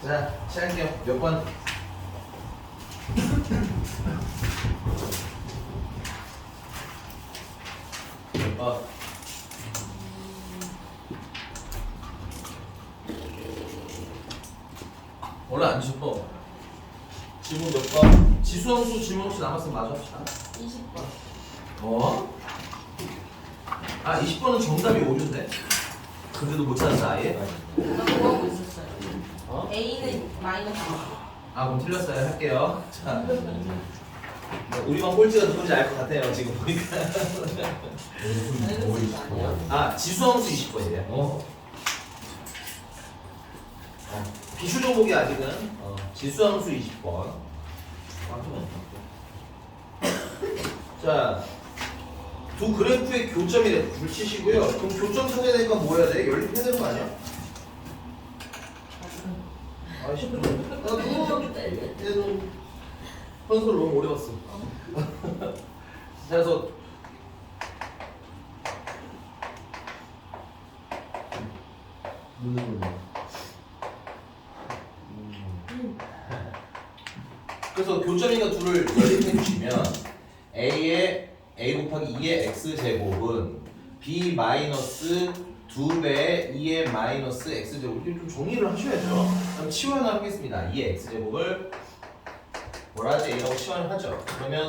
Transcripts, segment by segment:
자, 시작할게요. 몇 번? 몇 번? 원래 안 짚어. 지문 몇 번? 지수함수 질문 혹시 남았으면 마저 합시다. 20번. 어? 아, 20번은 정답이 오류인데? 근데도 못 찾았어, 아예? 나 그거 하고 있었어요. 어? A는 마이너스. 아, 그럼 틀렸어요. 할게요. 자, 우리만 꼴찌가 누군지 알 것 같아요, 지금 보니까. 마이너스 아니야? 아, 지수함수 20번이래요. 비슈 종목이 아직은 지수함수 20번. 자, 두 그래프의 교점이래. 불치시고요. 그럼 교점 찾아야 되니까 뭐 해야 돼? 연립해야 되는 거 아니야? 아, 쉽네. 나 그거 얘는 선수를 너무 오래 봤어. 그래서 그래서 교점인가 둘을 연립해 주시면 a의 a 곱하기 2의 x 제곱은 b 마이너스 2배의 2의 마이너스 x 제곱. 이게 좀 정리를 하셔야죠. 그럼 치환을 하겠습니다. 2의 x 제곱을 라지 a라고 치환을 하죠. 그러면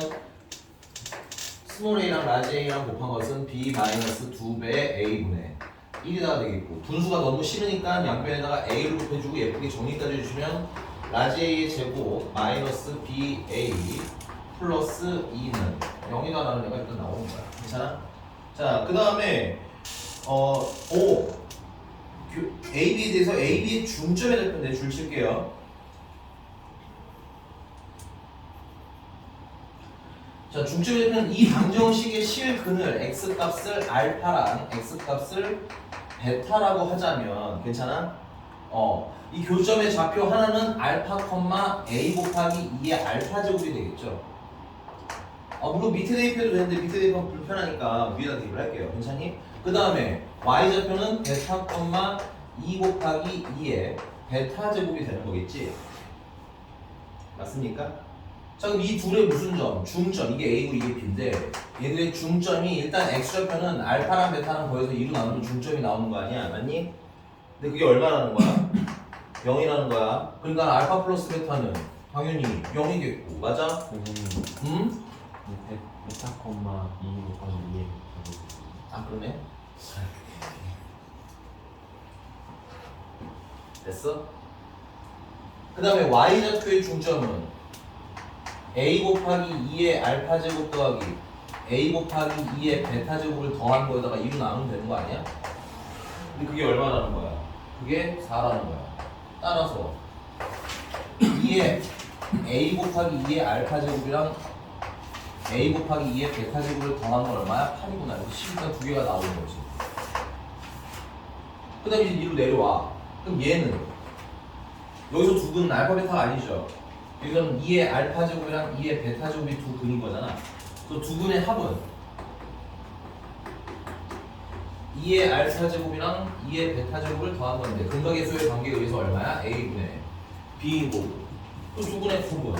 스몰 a랑 라지 a랑 곱한 것은 b 마이너스 2배의 a분의 1이다가 되겠고, 분수가 너무 싫으니까 양변에다가 a를 곱해주고 예쁘게 정리까지 해주시면 라지 a의 제곱 마이너스 ba 플러스 2는 0이다 라는 애가 일단 나오는 거야. 괜찮아? 자, 그 다음에 AB에 대해서 AB의 중점에 대해서 내 줄 칠게요. 자, 중점에 대해서는 이 방정식의 실근을 x값을 알파랑 x값을 베타라고 하자면 괜찮아? 이 교점의 좌표 하나는 알파, a 곱하기 2의 알파 제곱이 되겠죠. 물론 밑에 대입해도 되는데 밑에 대입하면 불편하니까 위에다 대입을 할게요. 괜찮니? 그 다음에 y좌표는 베타, 2 곱하기 2의 베타 제곱이 되는 거겠지? 맞습니까? 자, 그럼 이 둘의 무슨 점? 중점. 이게 a고 이게 b인데 얘들의 중점이 일단 x좌표는 알파랑 베타랑 더해서 2로 나누면 중점이 나오는 거 아니야? 맞니? 근데 그게 얼마라는 거야? 0이라는 거야. 그러니까 알파 플러스 베타는 당연히 0이겠고, 맞아? 응? 베타 콤마 2 곱하기 2에 아, 그러네. 됐어? 그 다음에 y좌표의 중점은 a 곱하기 2의 알파 제곱 더하기 a 곱하기 2의 베타 제곱을 더한 거에다가 2로 나누면 되는 거 아니야? 근데 그게 얼마라는 거야? 그게 4라는 거야. 따라서 2의 a 곱하기 2의 알파 제곱이랑 a 곱하기 2의 베타 제곱을 더한 건 얼마야? 8이구나. 그래서 10이니까 두 개가 나오는 거지. 그 다음에 이제 2로 내려와. 그럼 얘는 여기서 두 근은 알파 베타가 아니죠. 이건 2의 알파 제곱이랑 2의 베타 제곱이 두 근인 거잖아. 그래서 두 근의 합은 2의 알파 제곱이랑 2의 베타 제곱을 더한 건데 근각의 수의 관계에 의해서 얼마야? a분의 b이고, 또 두 근의 부분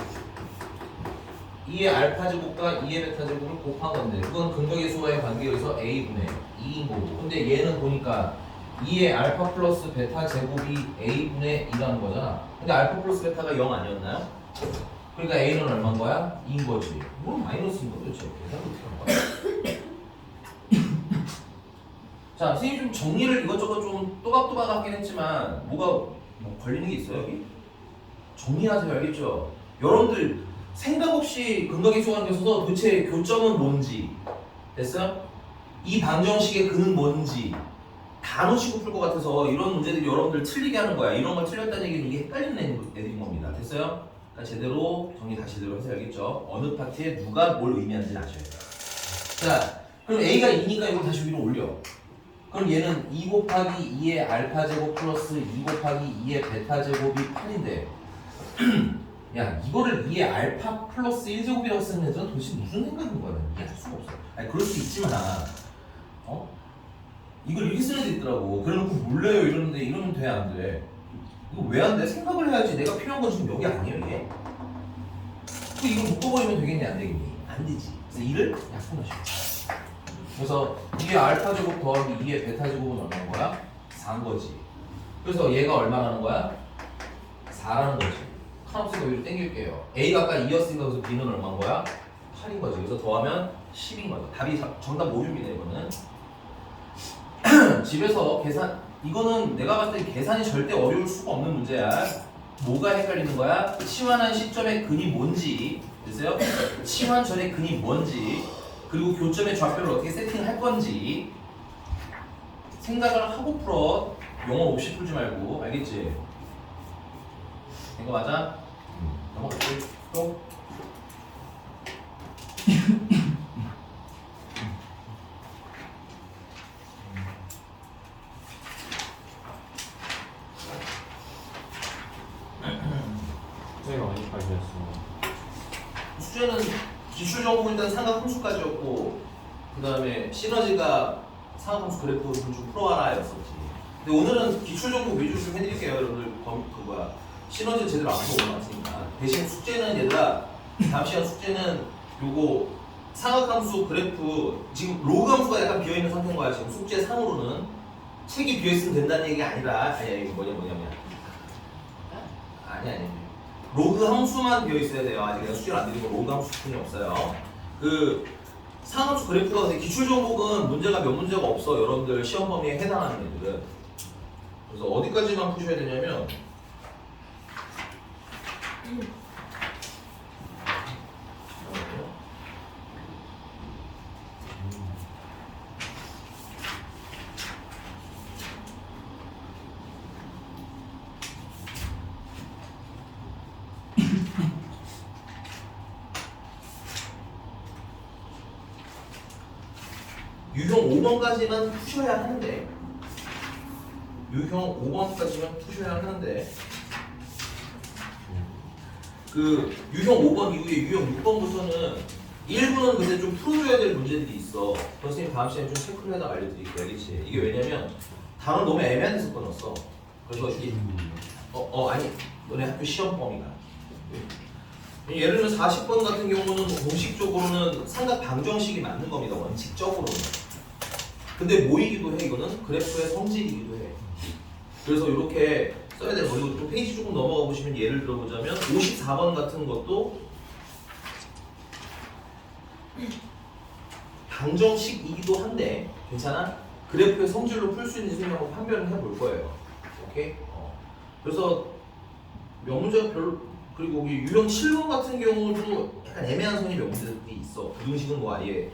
2의 알파 제곱과 2의 베타 제곱을 곱한 건데 그건 근각의 수와의 관계에 의해서 a분의 2인 거고, 근데 얘는 보니까 2의 알파 플러스 베타 제곱이 a분의 2라는 거잖아. 근데 알파 플러스 베타가 0 아니었나요? 그러니까 a는 얼마인 거야? 2인 거지. 뭐 마이너스인 거죠, 도대체. 계산을 어떻게 하는 거야? 자, 선생님 좀 정리를 이것저것 좀 또박또박 하긴 했지만 뭐가 뭐 걸리는 게 있어요, 여기? 정리하세요, 알겠죠? 여러분들 생각 없이 근각의 수하는 게 있어서 도대체 교점은 뭔지, 됐어요? 이 방정식의 근은 뭔지 다 놓치고 풀 것 같아서 이런 문제들이 여러분들 틀리게 하는 거야. 이런 걸 틀렸다는 얘기는 이게 헷갈리는 애들인 겁니다. 됐어요? 그러니까 제대로 정리 다시 제대로 해서 알겠죠? 어느 파트에 누가 뭘 의미하는지 아셔야 돼요. 자, 그럼 A가 2니까 이걸 다시 위로 올려. 그럼 얘는 2 곱하기 2의 알파 제곱 플러스 2 곱하기 2의 베타 제곱이 8인데 야, 이거를 2의 알파 플러스 1제곱이라고 쓰는 애들은 도대체 무슨 생각인 거야? 이해할 수가 없어. 아니, 그럴 수 있지만 이걸 이렇게 쓰는 애들 있더라고. 그래놓고 몰래요 이러는데 이러면 돼, 안 돼? 이거 왜 안 돼? 생각을 해야지. 내가 필요한 건 지금 여기 아니에요, 이게? 또 이거 묶어버리면 되겠니, 안 되겠니? 안 되지. 그래서 이를 약분하시고. 그래서 2의 알파 제곱 더하기 2의 베타 제곱은 얼마인 거야? 4인 거지. 그래서 얘가 얼마라는 거야? 4라는 거지. 카노스가 위로 땡길게요. A가 아까 2였으니까 그래서 B는 얼마인 거야? 8인 거지. 그래서 더하면 10인 거죠. 답이 정답 모듈이네, 이거는. 집에서 계산, 이거는 내가 봤을 때 계산이 절대 어려울 수가 없는 문제야. 뭐가 헷갈리는 거야? 치환한 시점의 근이 뭔지, 됐어요? 치환 전의 근이 뭔지, 그리고 교점의 좌표를 어떻게 세팅할 건지 생각을 하고 풀어. 영어 없이 풀지 말고, 알겠지? 된 거 맞아? 넘어갈게. 또. 저희가 어디까지 했어? 수제는 기출 정보 일단 삼각 함수까지였고, 그 다음에 시너지가 삼각 함수 그래프를 좀 풀어와라였었지. 근데 오늘은 기출 정보 위주로 좀 해드릴게요, 여러분들. 시너지 제대로 안 풀어놨으니까. 대신 숙제는 얘들아, 다음 시간 숙제는 요거 삼각 함수 그래프, 지금 로그 함수가 약간 비어있는 상태인 거야. 지금 숙제 상으로는 책이 비어있으면 된다는 얘기가 아니라, 아니야, 이거 뭐냐면 아니 로그 함수만 비어 있어야 돼요. 아직 내가 숙제를 안 드리고 로그 함수 수준이 없어요. 그 상함수 그래프가 기출 종목은 문제가 몇 문제가 없어. 여러분들 시험 범위에 해당하는 애들은. 그래서 어디까지만 푸셔야 되냐면 유형 5번까지만 푸셔야 하는데, 유형 5번까지만 푸셔야 하는데, 그 유형 5번 이후에 유형 6번부터는 일부는 근데 좀 풀어줘야 될 문제들이 있어. 선생님 다음 시간에 좀 체크를 해다 알려드릴게요. 알겠지? 이게 왜냐면 단어 너무 애매한 데서 끊었어. 그래서 이게 아니 너네 학교 시험 범위가 예를 들면 40번 같은 경우는 공식적으로는 삼각 방정식이 맞는 겁니다. 원칙적으로는. 근데 모이기도 해. 이거는 그래프의 성질이기도 해. 그래서 이렇게 써야 되는 거. 그리고 또 페이지 조금 넘어가 보시면 예를 들어보자면 54번 같은 것도 방정식이기도 한데 괜찮아? 그래프의 성질로 풀 수 있는지 생각하고 판별을 해볼 거예요. 오케이? 그래서 명문제가 별로, 그리고 여기 유형 7번 같은 경우도 약간 애매한 선이 몇 문제들이 있어. 부등식은 뭐 아예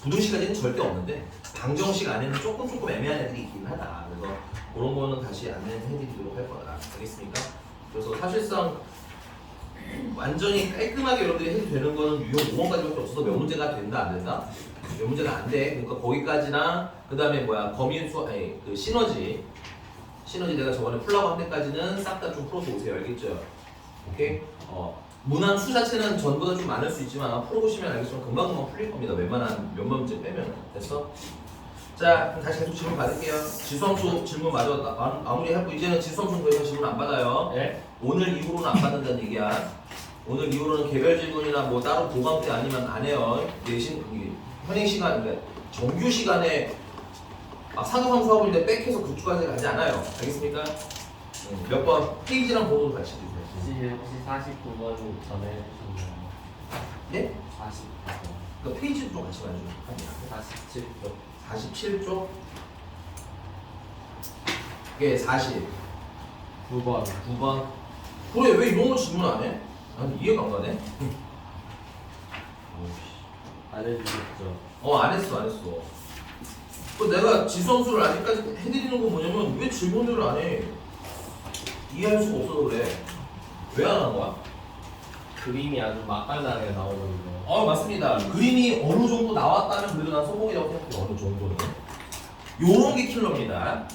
부등식까지는 절대 없는데 방정식 안에는 조금 애매한 애들이 있긴 하다. 그래서 그런 거는 다시 안내해드리도록 할 거다. 알겠습니까? 그래서 사실상 완전히 깔끔하게 여러분들이 해도 되는 거는 유형 5번까지밖에 없어서 몇 문제가 된다 안 된다? 몇 문제가 안 돼. 그러니까 거기까지나 그 다음에 거미수 아니 그 시너지 내가 저번에 풀라고 한 데까지는 싹 다 좀 풀어서 오세요. 알겠죠? 오케이? 문항 수 자체는 전보다 좀 많을 수 있지만 풀어보시면 알겠지만 금방금방 풀릴 겁니다. 웬만한 몇만 문제 빼면. 됐어? 자, 그럼 다시 계속 질문 받을게요. 지수함수 질문 마저 마무리하고 이제는 지수함수는 더 이상 질문 안 받아요. 네? 오늘 이후로는 안 받는다는 얘기야. 오늘 이후로는 개별 질문이나 뭐 따로 보강 때 아니면 안 해요. 대신 현행 시간, 그러니까 정규 시간에 상업함수 하고 있는데 백해서 그쪽까지 가지 않아요. 알겠습니까? 몇 번 페이지랑 번호도 같이 주세요. 혹시 49번 전에 해주셨나요? 네? 49번 그러니까 페이지도 좀 같이 가주세요. 47번 47쪽. 이게 40. 9번 9번. 그래, 왜 이런 거 질문 안 해? 아니, 이해가 안 가네? 안 해주셨죠? 안 했어. 그 내가 지수함수를 아직까지 해드리는 건 뭐냐면 왜 질문을 안 해? 이해할 수가 없어서 그래. 왜 안 하는 거야? 그림이 아주 맛깔나게 나오는데 맞습니다. 그림이 어느 정도 나왔다면 그래도 난 성공이라고 생각해요. 어느 정도는. 요런 게 킬러입니다.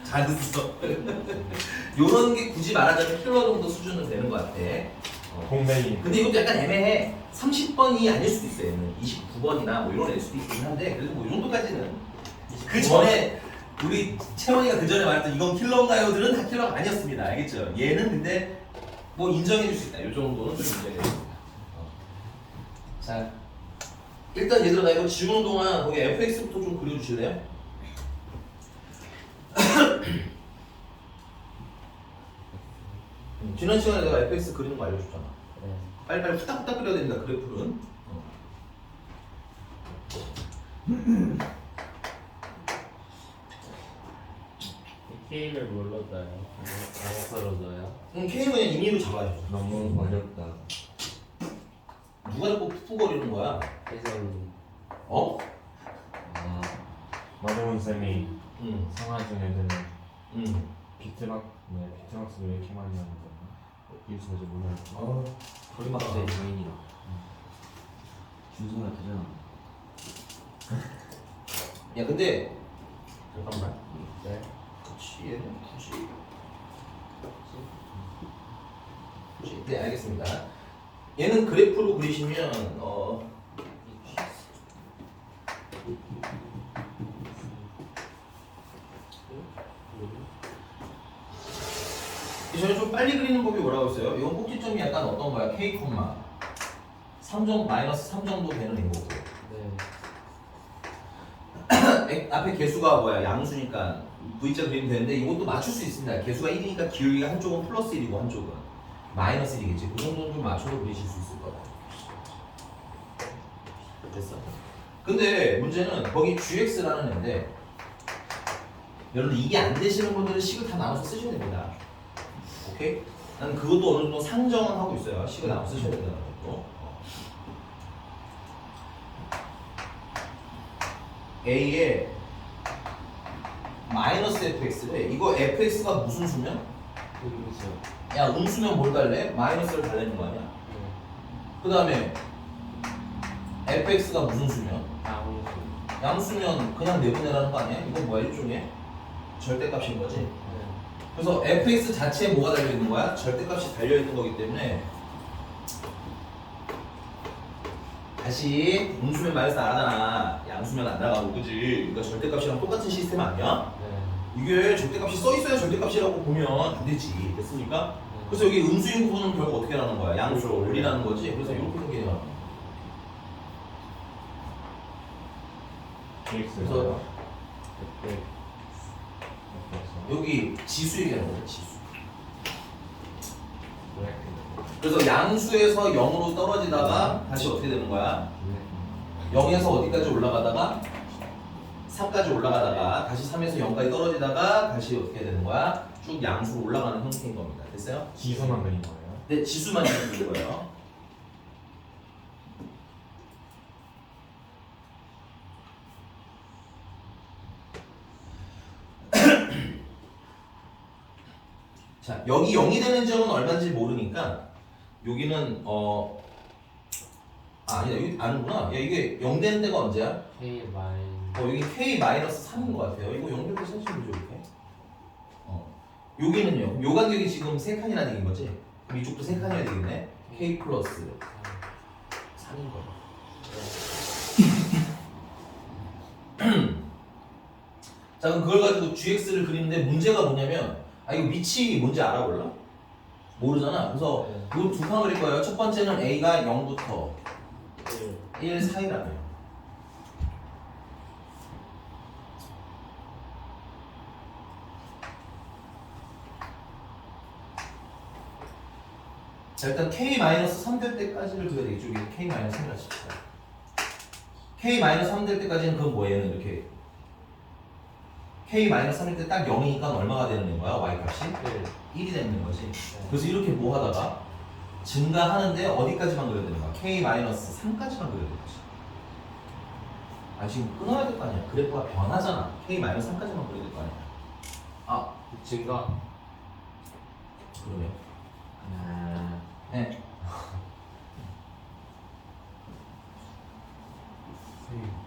잘 듣었어. 요런 게 굳이 말하자면 킬러 정도 수준은 되는 것 같아. 공백이 근데 이것도 약간 애매해. 30번이 아닐 수도 있어요. 얘는 29번이나 뭐 이런 애일 수도 있긴 한데 그래도 뭐 이 정도까지는 그 전에 우리 채원이가 그 전에 말했던 이건 킬러인가요들은 다 킬러가 아니었습니다. 알겠죠? 얘는 근데 뭐 인정해줄 수 있다. 이 정도는 좀 인정해줄 수 있다. 자, 일단 얘들아 나 이거 지우는 동안 거기 fx부터 좀 그려주실래요? 지난 시간에 내가 fx 그리는 거 알려줬잖아. 네. 빨리빨리 후딱후딱 그려야 됩니다. 그래프는. 이 K를 뭘로 넣어요? 영어로 넣어요? K는 그냥 임의로 잡아야죠. 너무 어렵다. 누가 자꾸 푸푸거리는 거야? 혜선이. 어? 아, 마정훈 쌤이 응. 상하중 애들은 응. 비트박스를 왜 이렇게 많이 하는 거야? 일서 이제 몰라요. 거리 막대 장인이라. 준서가 되잖아. 야 근데 잠깐만. 네. 그치 얘는 굳이. 네 알겠습니다. 얘는 그래프로 그리시면 저는 좀 빨리 그리는 법이 뭐라고 했어요? 이건 꼭지점이 약간 어떤 거야? K, 3정 마이너스 3 정도 되는 행거고. 네. 앞에 개수가 뭐야? 양수니까 V자 그리면 되는데 이것도 맞출 수 있습니다. 개수가 1이니까 기울기가 한쪽은 플러스 1이고 한쪽은 마이너스 1이겠지. 그 정도는 좀 맞춰서 그리실 수 있을 거다. 됐어. 근데 문제는 거기 GX라는 애인데 여러분 이게 안 되시는 분들은 식을 다 나눠서 쓰셔야 됩니다. 오케이? 나는 그것도 어느 정도 상정은 하고 있어요. 식을 나눠서 쓰셔야 된다는 것도. A에 마이너스 fx래. 이거 fx가 무슨 수면? 그렇죠. 야 음수면 뭘 달래? 마이너스를 달래는 거 아니야? 네. 그 다음에 fx가 무슨 수면? 양수. 양수면 그냥 내보내라는 거 아니야? 이건 뭐야 일종의 절대값인 거지. 네. 그래서 fx 자체에 뭐가 달려 있는 거야? 절대값이 달려 있는 거기 때문에 다시 음수면 마이너스 나가잖아. 양수면 안 나가고 그지? 그러니까 절대값이랑 똑같은 시스템 아니야? 네. 이게 절대값이 써 있어야 절대값이라고 보면 안 되지. 됐습니까? 그래서 여기 음수인 부분은 결국 어떻게 하는 거야? 양수로 올리라는 거지. 그래서 이렇게 생겨요. 그래서 여기 지수 얘기하는 거야. 지수. 그래서 양수에서 0으로 떨어지다가 다시 어떻게 되는 거야? 0에서 어디까지 올라가다가 3까지 올라가다가 다시 3에서 0까지 떨어지다가 다시 어떻게 되는 거야? 쭉 양수로 올라가는 형태인 겁니다. 됐어요? 지수만 그린 거예요? 네, 지수만 있는 거예요. 자, 여기 0이 되는 점은 얼마인지 모르니까 여기는 아니다. 여기 아는구나. 야, 이게 0 되는 데가 언제야? K 마인. 여기 K-3인 것 같아요. 이거 0 될 때 사실 뭐죠, 이렇게? 여기는요. 요 간격이 지금 3칸이라는 얘기인 거지? 그럼 이쪽도 3칸이어야 되겠네? K 플러스 3인 거예요. 자, 그럼 그걸 가지고 GX를 그리는데 문제가 뭐냐면 이거 밑이 뭔지 알아볼라? 모르잖아. 그래서 네. 요 두 칸 그릴 거예요. 첫 번째는 A가 0부터 1. 1 사이라며. 자, 일단 K-3 될 때까지를 그려야 되겠죠. 여기 K-3이라 칩시다. K-3 될 때까지는 그건 뭐예요? 이렇게 K-3일 때 딱 0이니까 얼마가 되는 거야? Y값이? 1이 되는 거지. 그래서 이렇게 뭐 하다가 증가하는데 어디까지만 그려야 되는 거야? K-3까지만 그려야 되는 거지. 지금 끊어야 될 거 아니야. 그래프가 변하잖아. K-3까지만 그려야 될 거 아니야. 증가. 그러면 네.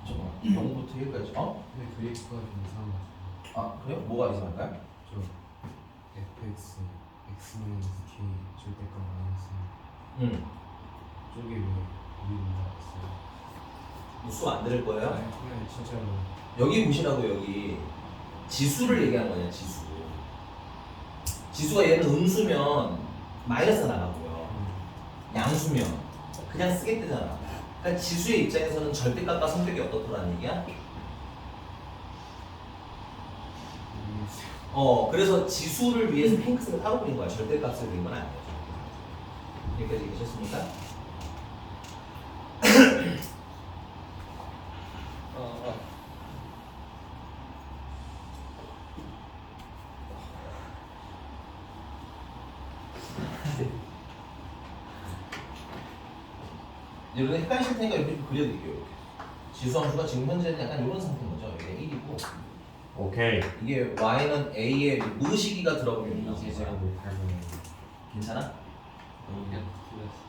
잠깐만. 0부터 1까지. 근데 그래프가 좀 이상한 것 같아요. 그래요? 뭐가 이상할까요? 저 fx, x-k 절대값 마이너스 응. 쪽에 왜 우리 문제가 있어요? 수업 안 들을 거예요? 그냥 진짜로 여기 보시라고 여기. 지수를 얘기하는 거냐, 지수. 지수가 얘는 음수면 마이너스가 나가고요. 양수면 그냥 쓰겠대잖아. 그러니까 지수의 입장에서는 절대값과 성격이 어떻더라는 얘기야? 그래서 지수를 위해서 핑크색을 따로 그린 거야. 절대값을 그린 건 아니에요. 여기까지 이해하셨습니까? 이런 헷갈리실 테니까 이렇게 좀 그려드릴게요. 이렇게. 지수 함수가 지금 현재는 약간 이런 상태인 거죠. 이게 1이고 오케이. 이게 y는 a의 무시기가 들어가면 나오는 이제 거야. 제가 못하면 괜찮아? 그냥 틀렸어.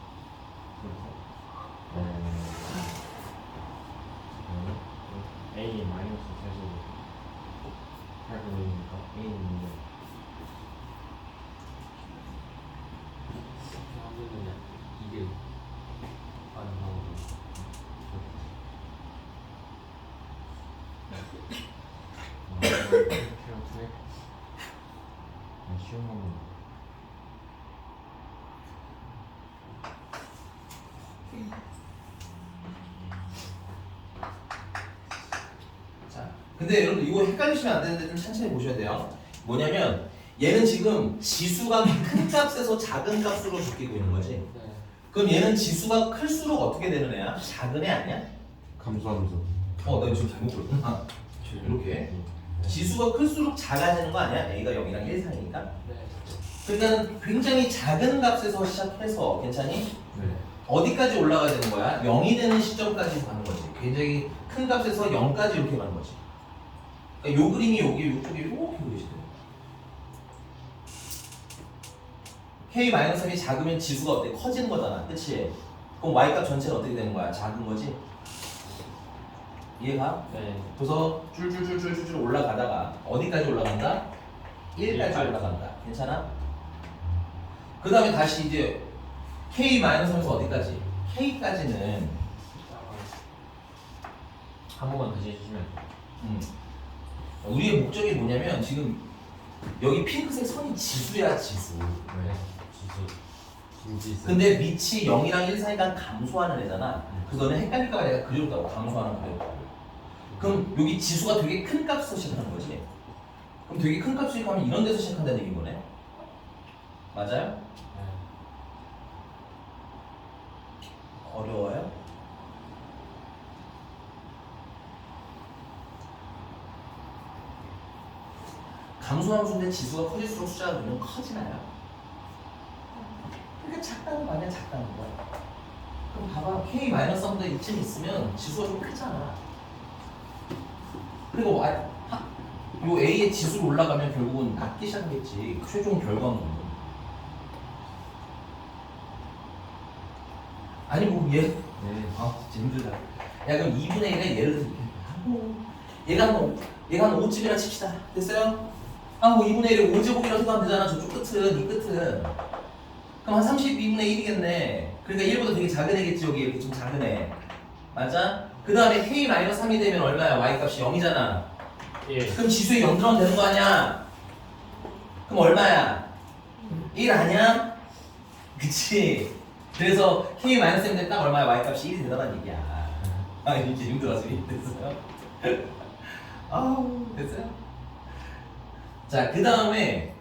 A 마이너스 제곱 8분이니까 A는 하면은 이게 안 나오고. 쉬운 거는 자, 근데 여러분 이거 헷갈리시면 안 되는데 좀 천천히 보셔야 돼요. 뭐냐면 얘는 지금 지수가 큰 값에서 작은 값으로 바뀌고 있는 거지. 네. 그럼 얘는 지수가 클수록 어떻게 되는 애야? 작은 애 아니야? 감소함수. 나 지금 잘못 그렸구나. 이렇게 지수가 클수록 작아지는 거 아니야? a가 0이랑 1 사이니까. 네. 그러니까 굉장히 작은 값에서 시작해서 괜찮니? 네. 어디까지 올라가야 되는 거야? 0이 되는 시점까지 가는 거지. 굉장히 큰 값에서 0까지 이렇게 가는 거지. 그러니까 요 그림이 여기 이쪽에 이렇게 그리시대요. k-3이 작으면 지수가 어때? 커지는 거잖아. 그치? 그럼 y값 전체는 어떻게 되는 거야? 작은 거지? 이해가? 네. 그래서 줄줄줄줄줄 올라가다가 어디까지 올라간다? 1까지 올라간다. 괜찮아? 그 다음에 다시 이제 k-3에서 어디까지? k까지는 한 번만 다시 해주시면. 우리의 목적이 뭐냐면 지금 여기 핑크색 선이 지수야, 지수. 네. 진지. 근데 밑이 0이랑 1 사이가 감소하는 애잖아. 그래서 너는 헷갈릴까봐 내가 그려줬다고. 감소하는 그려줬다고. 그럼 여기 지수가 되게 큰 값에서 시작하는 거지. 그럼 되게 큰 값이 가면 이런 데서 시작한다는 얘기인 거네. 맞아요? 네. 어려워요? 감소함수인데 지수가 커질수록 숫자가 그냥 커지나요? 그러니까 작다는 거 아니야? 작다는 거야. 그럼 봐봐. k-3보다 이쯤 있으면 지수가 좀 크잖아. 그리고 요 a의 지수로 올라가면 결국은 낮기 시작하겠지. 최종 결과물은. 아니 뭐 얘. 진짜 힘들다. 야 그럼 2분의 1에 예를 들어 이렇게 하고 얘가 한 5쯤이라 칩시다. 됐어요? 뭐 2분의 1에 5제곱이라고 생각하면 되잖아. 저쪽 끝은 이 끝은. 그럼 한 32분의 1이겠네. 그러니까 1보다 되게 작은 애겠지. 여기 이렇게 좀 작은 애. 맞아? 그 다음에 k-3이 되면 얼마야? y값이 0이잖아. 예. 그럼 지수에 0 들어가면 되는 거 아니야? 그럼 얼마야? 1 아니야? 그치? 그래서 k-3인데 딱 얼마야? y값이 1이 되더란 얘기야. 이제 힘들어서 됐어요? 됐어요? 자, 그 다음에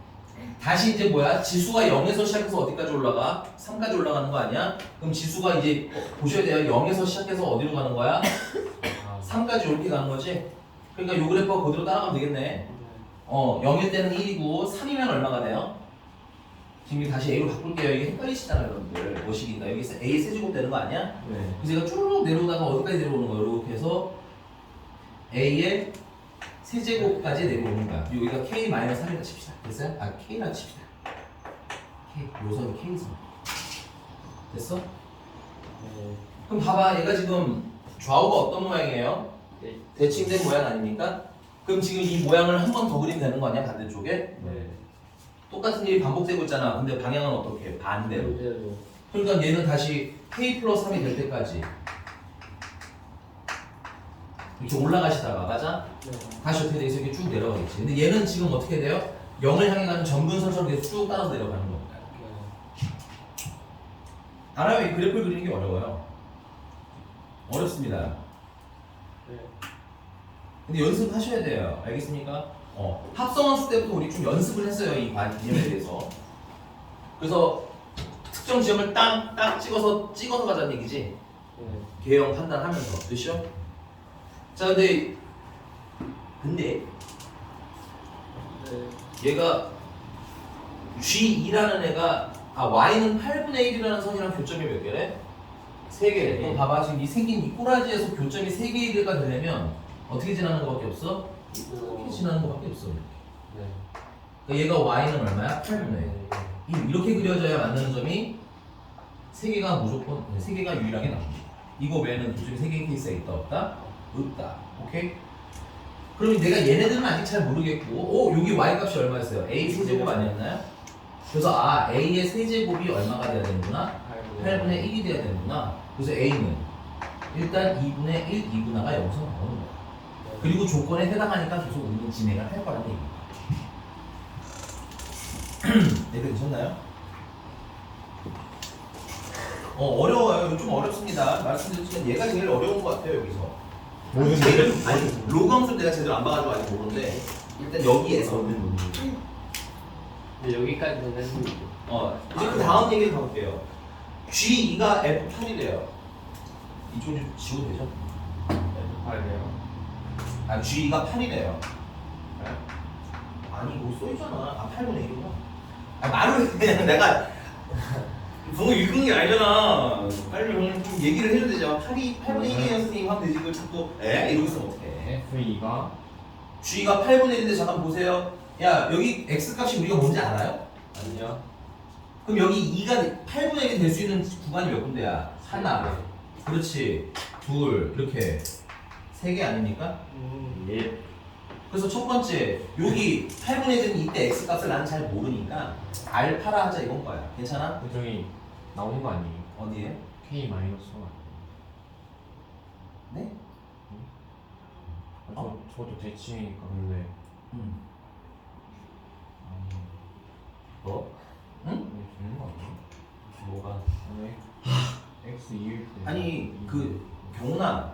다시 이제 뭐야? 지수가 0에서 시작해서 어디까지 올라가? 3까지 올라가는 거 아니야? 그럼 지수가 이제 보셔야 돼요. 0에서 시작해서 어디로 가는 거야? 3까지 이렇게 가는 거지? 그러니까 요 그래프가 그대로 따라가면 되겠네. 0일 때는 1이고 3이면 얼마가 돼요? 지금 다시 A로 바꿀게요. 이게 헷갈리시잖아요, 여러분들. 뭐식인가? 여기서 A 세제곱 되는 거 아니야? 네. 그래서 얘가 쭈르륵 내려오다가 어디까지 내려오는 거야? 이렇게 해서 A의 세제곱까지 내려오는 거야. 여기가 K-3이라 칩시다. 됐어요? K라 칩시다. K. 요선이 K선. 됐어? 네. 그럼 봐봐. 얘가 지금 좌우가 어떤 모양이에요? 네. 대칭된 모양 아닙니까? 그럼 지금 이 모양을 한 번 더 그리면 되는 거 아니야? 반대쪽에? 네. 똑같은 일이 반복되고 있잖아. 근데 방향은 어떻게? 반대로. 그대로. 그러니까 얘는 다시 K 플러스 3이 될 때까지 이렇게 올라가시다가 맞아? 네. 다시 어떻게 돼서 이렇게 쭉 내려가겠지. 근데 얘는 지금 어떻게 돼요? 0을 향해 가는 점근선처럼 계속 쭉 따라서 내려가는 겁니다. 알아요? 이 그래프를 그리는 게 어려워요. 어렵습니다. 네. 근데 연습하셔야 돼요. 알겠습니까? 합성원수 때부터 우리 좀 연습을 했어요. 이 개념에 대해서. 그래서 특정 지점을 딱 찍어서 가자는 얘기지. 네. 개형 판단하면서. 됐죠? 자, 근데 네. 얘가 G2라는 애가 Y는 8분의 1이라는 선이랑 교점이 몇 개래? 3개. 그럼 봐봐. 지금 이 생긴 이 꼬라지에서 교점이 3개가 되려면 어떻게 지나는 거밖에 없어? 이렇게 지나는 거밖에 없어. 네. 그러니까 얘가 Y는 얼마야? 8분의 1. 이렇게 그려져야 만드는 점이 3개가 무조건 3개가 유일하게 나옵니다. 이거 외에는 교점이 3개의 케이스가 있다 없다? 없다. 오케이? 그럼 내가 얘네들은 아직 잘 모르겠고 여기 Y 값이 얼마였어요? A 세제곱 아니었나요? 그래서 A의 세제곱이 얼마가 돼야 되는구나? 8분의 1이 돼야 되는구나. 그래서 A는 일단 2분의 1, 2분화가 여기서 나오는 거야. 그리고 조건에 해당하니까 계속 우리는 진행을 할 거라는 얘기입니다. 네, 되셨나요? 어려워요. 좀 어렵습니다. 말씀드렸지만 얘가 제일 어려운 것 같아요, 여기서. 모든 제일, 로그 함수를 내가 제대로 안 봐가지고 아직 모르는데 일단 여기에서 근데 여기까지는 했는데. 이제 그 다음 얘기를 가볼게요. G2가 F8이래요. 이쪽 좀 지워도 되죠? F8이요. G2가 8이래요. 네? 아니 뭐 써있잖아. 8분의 1이구나. 말을 그냥 내가 너무 읽은 게 아니잖아. 빨리 그냥 좀 얘기를 해줘야 되죠. 8분의 1이에요 선생님 하면 되지. 그걸 자꾸 이러고 있으면 어떡해. F2가 G가 8분의 1인데 잠깐 보세요. 야 여기 X값이 우리가 뭔지 알아요? 아니요. 그럼 여기 2가 8분의 1이 될 수 있는 구간이 몇 군데야? 하나. 그렇지. 둘. 이렇게. 3개 아닙니까? 예. 그래서 첫 번째 여기 8분의 1은 이때 X값을 나는 잘 모르니까 알파라 하자 이건 거야. 괜찮아? 저기 나오는 거 아니에요? 어디에? K 마이너스 1. 네? 저도 대칭이니까 근데 뭐? 응? 되는 거 아니에요? 뭐가? 아니 X 2일 때 아니 그 경훈아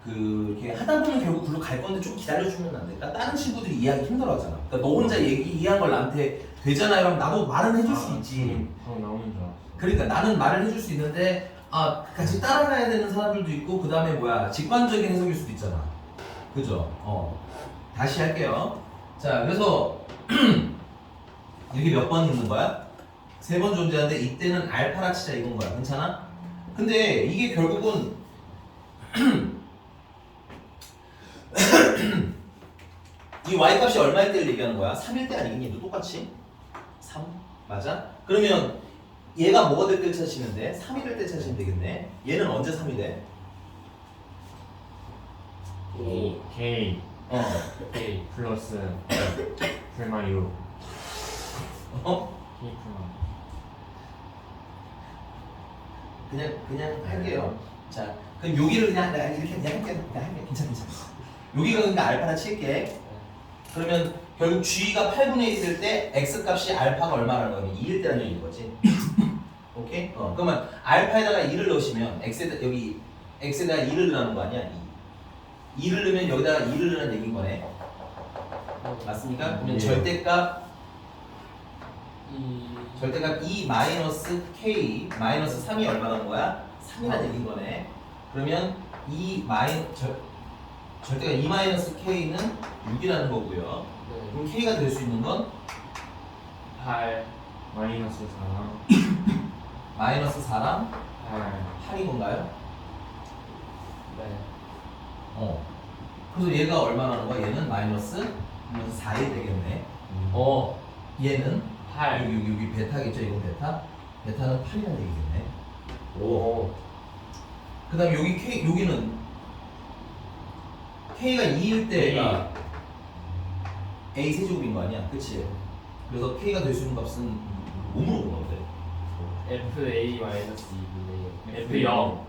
이렇게 하다 보면 결국 글로 갈 건데 좀 기다려주면 안 될까? 다른 친구들이 이해하기 힘들어하잖아. 그러니까 너 혼자 이해한 걸 나한테 되잖아요. 그럼 나도 말은 해줄 수 있지. 나오는 줄 알았어. 그러니까 나는 말을 해줄 수 있는데 같이 따라가야 되는 사람들도 있고 그 다음에 직관적인 해석일 수도 있잖아. 그죠? 다시 할게요. 자 그래서 여기 몇 번 있는 거야? 3번 존재하는데 이때는 알파라 치자 이건 거야. 괜찮아? 근데 이게 결국은 이 y값이 얼마일 때를 얘기하는 거야? 3일 때 아니겠니? 너 똑같이? 3? 맞아? 그러면 얘가 뭐가 될 때 찾으시면 돼? 3이 될 때 찾으시면 되겠네. 얘는 언제 3이 돼? K K. 플러스 풀마 6 K 풀마 그냥 할게요. 자, 그럼 여기를 그냥 내가 이렇게 그냥 할게. 괜찮아. 여기가 그러니까 알파라 칠게. 그러면 결국 G가 8분의 1이 될 때 X 값이 알파가 얼마라는 거니? 2일 때라는 얘기인 거지. 오케이? 그러면 알파에다가 2를 넣으시면 여기 X에다가 2를 넣는 거 아니야? 2. 2를 넣으면 여기다가 2를 넣는 얘기인 거네. 맞습니까? 그러면 예. 절대값 2 마이너스 K 마이너스 3이 얼마라는 거야? 3이라는 얘기인 거네. 그러면 절대가 2 마이너스 K는 6이라는 거고요. 네. 그럼 K가 될 수 있는 건 8. 마이너스 4랑 마이너스 4랑 8 8인 건가요? 네. 그래서 얘가 얼마나 거야? 얘는 마이너스 4이 되겠네. 얘는 8. 여기 베타겠죠? 이건 베타? 베타는 8이라는 얘기겠네. 오. 그 다음에 여기는 K가 2일 때가 A 세제곱인 거 아니야? 그치? 그래서 K가 될 수 있는 값은 몸으로 보는 건데. FA 마이너스 2분의 F0.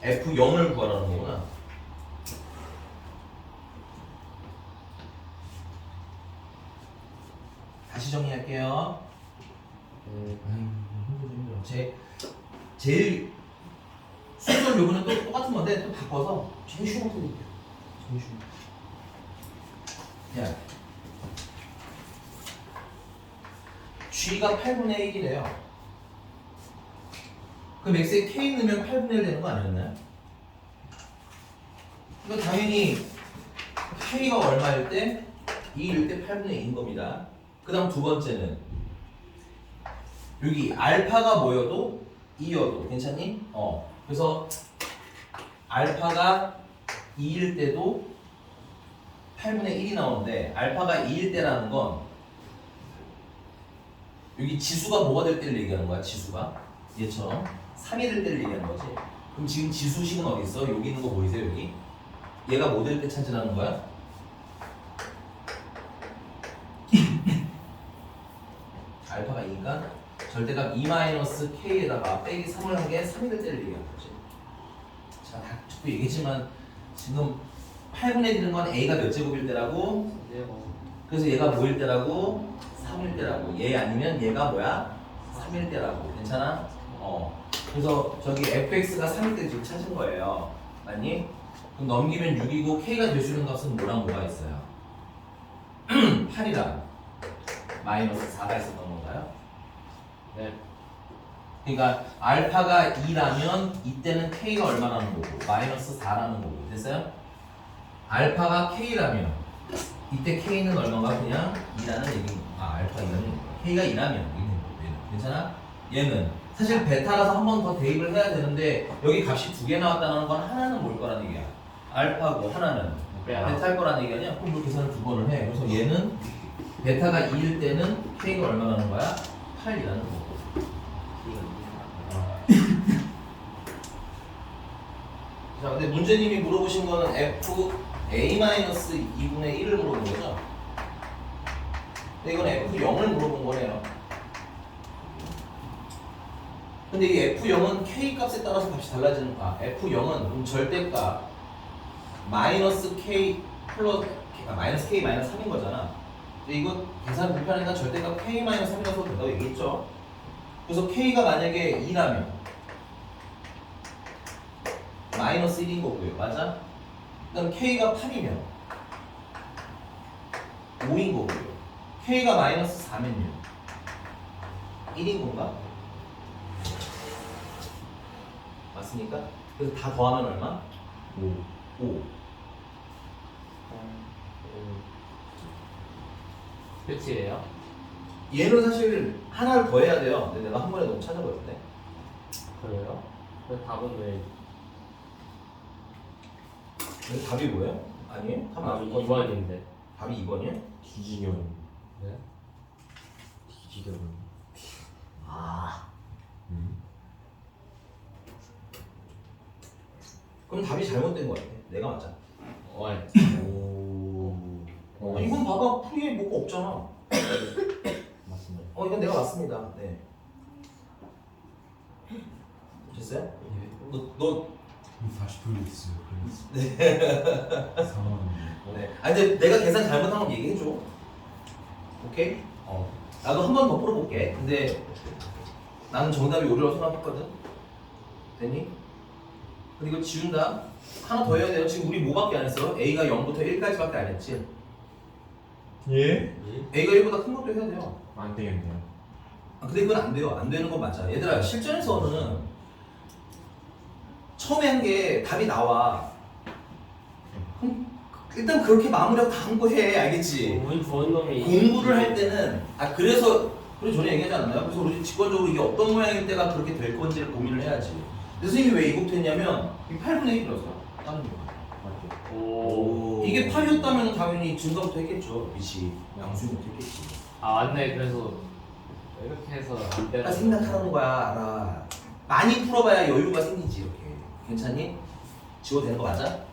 F0을 구하라는 거구나. 다시 정리할게요. 제일 순서 요구는 또 똑같은 건데 또 바꿔서 제일 쉬운 거 드릴게요. 제일 쉬운 거. 야, G가 8분의 1이래요. 그럼 X에 K 넣으면 8분의 1 되는 거 아니었나요? 그러니까 당연히 K가 얼마일 때? 2일 때 8분의 2인 겁니다. 그 다음 두 번째는 여기 알파가 뭐여도 2여도 괜찮니? 그래서 알파가 2일 때도 8분의 1이 나오는데 알파가 2일 때라는 건 여기 지수가 뭐가 될 때를 얘기하는 거야. 지수가 얘처럼 3이 될 때를 얘기하는 거지. 그럼 지금 지수식은 어디 있어? 여기 있는 거 보이세요? 여기 얘가 뭐 될 때 찾으라는 거야? 알파가 2니까 절대값 2-k에다가 빼기 3을 한 게 3이 될 때를 얘기하는 거지. 자, 다 자꾸 얘기했지만 지금 8분의 1은 건 a가 몇 제곱일 때라고? 그래서 얘가 뭐일 때라고? 3일 때라고. 얘 아니면 얘가 뭐야? 3일 때라고. 괜찮아? 그래서 저기 fx가 3일 때 지금 찾은 거예요. 맞니? 그럼 넘기면 6이고 k가 될 수 있는 값은 뭐랑 뭐가 있어요? 8이랑 마이너스 4가 있었던 건가요? 네. 그러니까 알파가 2라면 이때는 k가 얼마라는 거고 마이너스 4라는 거고. 됐어요? 알파가 k라면 이때 k는 얼마가 그냥 2라는 얘기. 알파 2라는 k가 2라면 얘는 괜찮아? 얘는 사실 베타라서 한 번 더 대입을 해야 되는데 여기 값이 두 개 나왔다는 건 하나는 뭘 거라는 얘기야. 알파고 하나는 베타일 거라는 얘기 아니야? 그럼 이 계산을 두 번을 해. 그래서 얘는 베타가 2일 때는 k가 얼마라는 거야? 8이라는 거고. 자, 근데 문제님이 물어보신 거는 fa-2분의 1을 물어본 거죠? 근데 이건 f0을 물어본 거네요. 근데 이 f0은 k 값에 따라서 값이 달라지는 거야. f0은 절대값 마이너스 k 플러스 마이너스 k 마이너스 3인 거잖아. 근데 이거 계산 불편하니까 절대값 k 마이너스 3이라서 된다고 얘기했죠. 그래서 k가 만약에 2라면 마이너스 1인 거고요. 맞아? 그다음 k가 8이면 5인 거고요. k가 마이너스 4면요 1인 건가? 맞습니까? 그래서 다 더하면 얼마? 5. 끝이에요? 얘는 사실 하나를 더 해야 돼요. 근데 내가 한 번에 너무 찾아버렸네. 그래요? 그 답은 왜? 근데 답이 뭐예요? 아니에요? 답이 2번인데. 답이 2번이에요? 기지경. 네? 기지경. 그럼 답이 잘못된 거 같아. 내가 맞아. 와. 이건 봐봐. 풀이에 뭐가 없잖아. 맞습니다. 이건 내가 맞습니다. 네. 됐어요? 너 다시 돌려주세요. 네. 상황. 네. 근데 내가 계산 잘못한 건 얘기해줘. 오케이? 나도 한 번 더 풀어볼게. 근데 나는 정답이 오류라고 생각했거든. 됐니? 근데 이거 지운다. 하나 더 해야 돼요. 지금 우리 뭐밖에 안 했어? A가 0부터 1까지밖에 안 했지. 예? A가 1보다 큰 것도 해야 돼요. 안 되겠네요. 근데 이건 안 돼요. 안 되는 건 맞아. 얘들아, 실전에서는 처음에 한 게 답이 나와. 그럼 일단 그렇게 마무리하고 다음 거 해. 알겠지? 운 좋은 놈이 공부를 할 때는 그래서 전에 얘기하지 않았나요? 그래서 우리 직관적으로 이게 어떤 모양일 때가 그렇게 될 건지를 고민을 해야지. 근데 선생님이 왜 이것도 했냐면 이게 8분의 1이라서 다른 거. 맞죠? 오. 이게 8이었다면 당연히 증가부터 했겠죠. 빛이 양수부터 했겠지. 맞네. 그래서 이렇게 해서 안 되나? 생각하는 거야. 알아. 많이 풀어봐야 여유가 생기지. 이렇게. 괜찮니? 지워도 되는 거 맞아?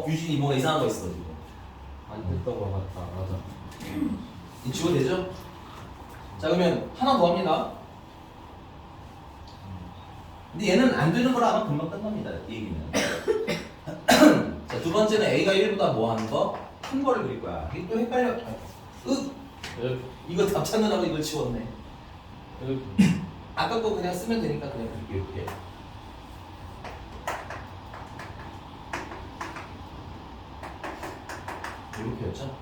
유진이 뭔가 이상한 거 있어 지금. 안 됐던 것 같다. 맞아. 이 지워도 되죠? 자, 그러면 하나 더 합니다. 근데 얘는 안 되는 거라 아마 금방 끝납니다. 이 얘기는. 자, 두 번째는 A가 1보다 뭐 하는 거? 큰 거를 그릴 거야. 이게 또 헷갈려. 이거 답 찾느라고 이걸 지웠네. 아까 거 그냥 쓰면 되니까 그냥 그렇게 이렇게. 이렇게였죠?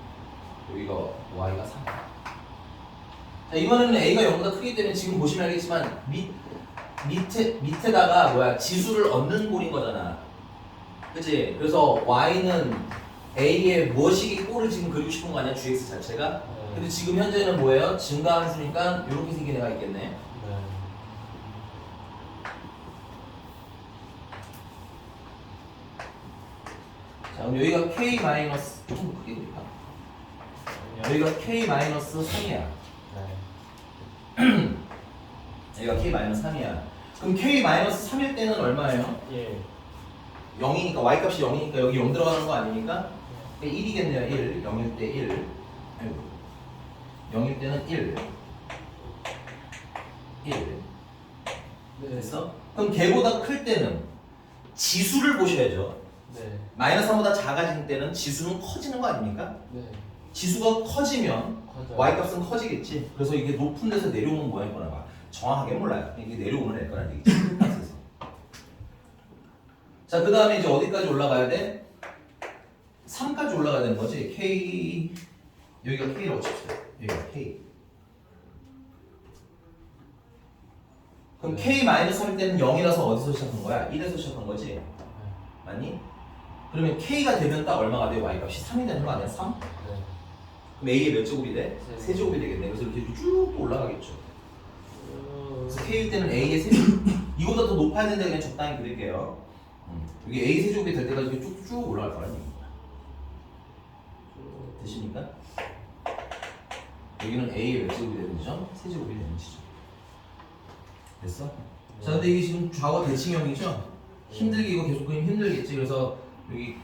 여기가 y가 3. 자, 이번에는 a가 0보다 크기 때문에 지금 보시면 알겠지만 밑에다가 뭐야 지수를 얻는 꼴인 거잖아. 그치? 그래서 y는 a의 무엇이기 꼴을 지금 그리고 싶은 거 아니야? gx 자체가? 근데 지금 현재는 뭐예요? 증가함수니까 이렇게 생긴 애가 있겠네. 자, 그럼 여기가 k 마이너스 좀 크게 그릴까? 여기가 k 마이너스 3이야. 여기가 k 마이너스 3이야. 그럼 k 마이너스 3일 때는 얼마예요? 예. 0이니까 y 값이 0이니까 여기 0 들어가는 거 아니니까 1이겠네요. 1. 0일 때 1. 아이고. 0일 때는 1. 1. 됐어? 그럼 걔보다 클 때는 지수를 보셔야죠. 네. 마이너스 3보다 작아질 때는 지수는 커지는 거 아닙니까? 네. 지수가 커지면 커져요. y값은 커지겠지. 그래서 이게 높은 데서 내려오는 모양일 거나 봐. 정확하게 몰라요. 이게 내려오는 애 거란 얘기지. 자, 그 다음에 이제 어디까지 올라가야 돼? 3까지 올라가야 되는 거지. k 여기가 k라고 칩시다. 여기가 k. 그럼 k-3일 때는 0이라서 어디서 시작한 거야? 1에서 시작한 거지? 맞니? 그러면 k가 되면 딱 얼마가 돼? y값이 3이 되는 거 아니야? 3? 네. 그럼 a의 몇 제곱이 돼? 네. 3제곱이 되겠네. 그래서 이렇게 쭉 올라가겠죠. 그래서 k일 때는 a의 3제곱. 이거보다 더 높아야 되는데 그냥 적당히 그릴게요. 여기 a 세제곱이 될 때까지 이렇게 쭉쭉 올라갈 거라는 얘기입니다. 되십니까? 여기는 a의 몇 제곱이 되는 지점? 세제곱이 되는 지점. 됐어? 자, 근데 이게 지금 좌우가 대칭형이죠? 힘들게 이거 계속 그리면 힘들겠지. 그래서 여기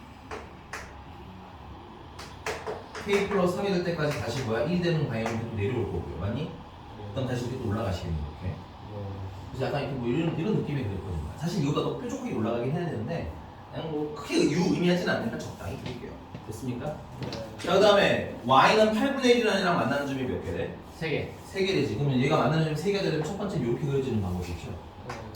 k 플러스 3이 될 때까지 다시 뭐야? 1 되는 방향으로 내려올 거고요. 맞니? 그다음 다시 이렇게 또 올라가시겠네. 이렇게. 그래서 약간 이렇게 뭐 이런 느낌이 들거든요. 사실 이거보다 더 뾰족하게 올라가긴 해야 되는데 그냥 뭐 크게 의미하지는 않으니까 적당히 드릴게요. 됐습니까? 자, 그 다음에 y는 8분의 1이라는 애랑 만나는 점이 몇 개 돼? 3개. 3개 되지. 그러면 얘가 만나는 점이 3개가 되면 첫 번째 이렇게 그려지는 방법이죠.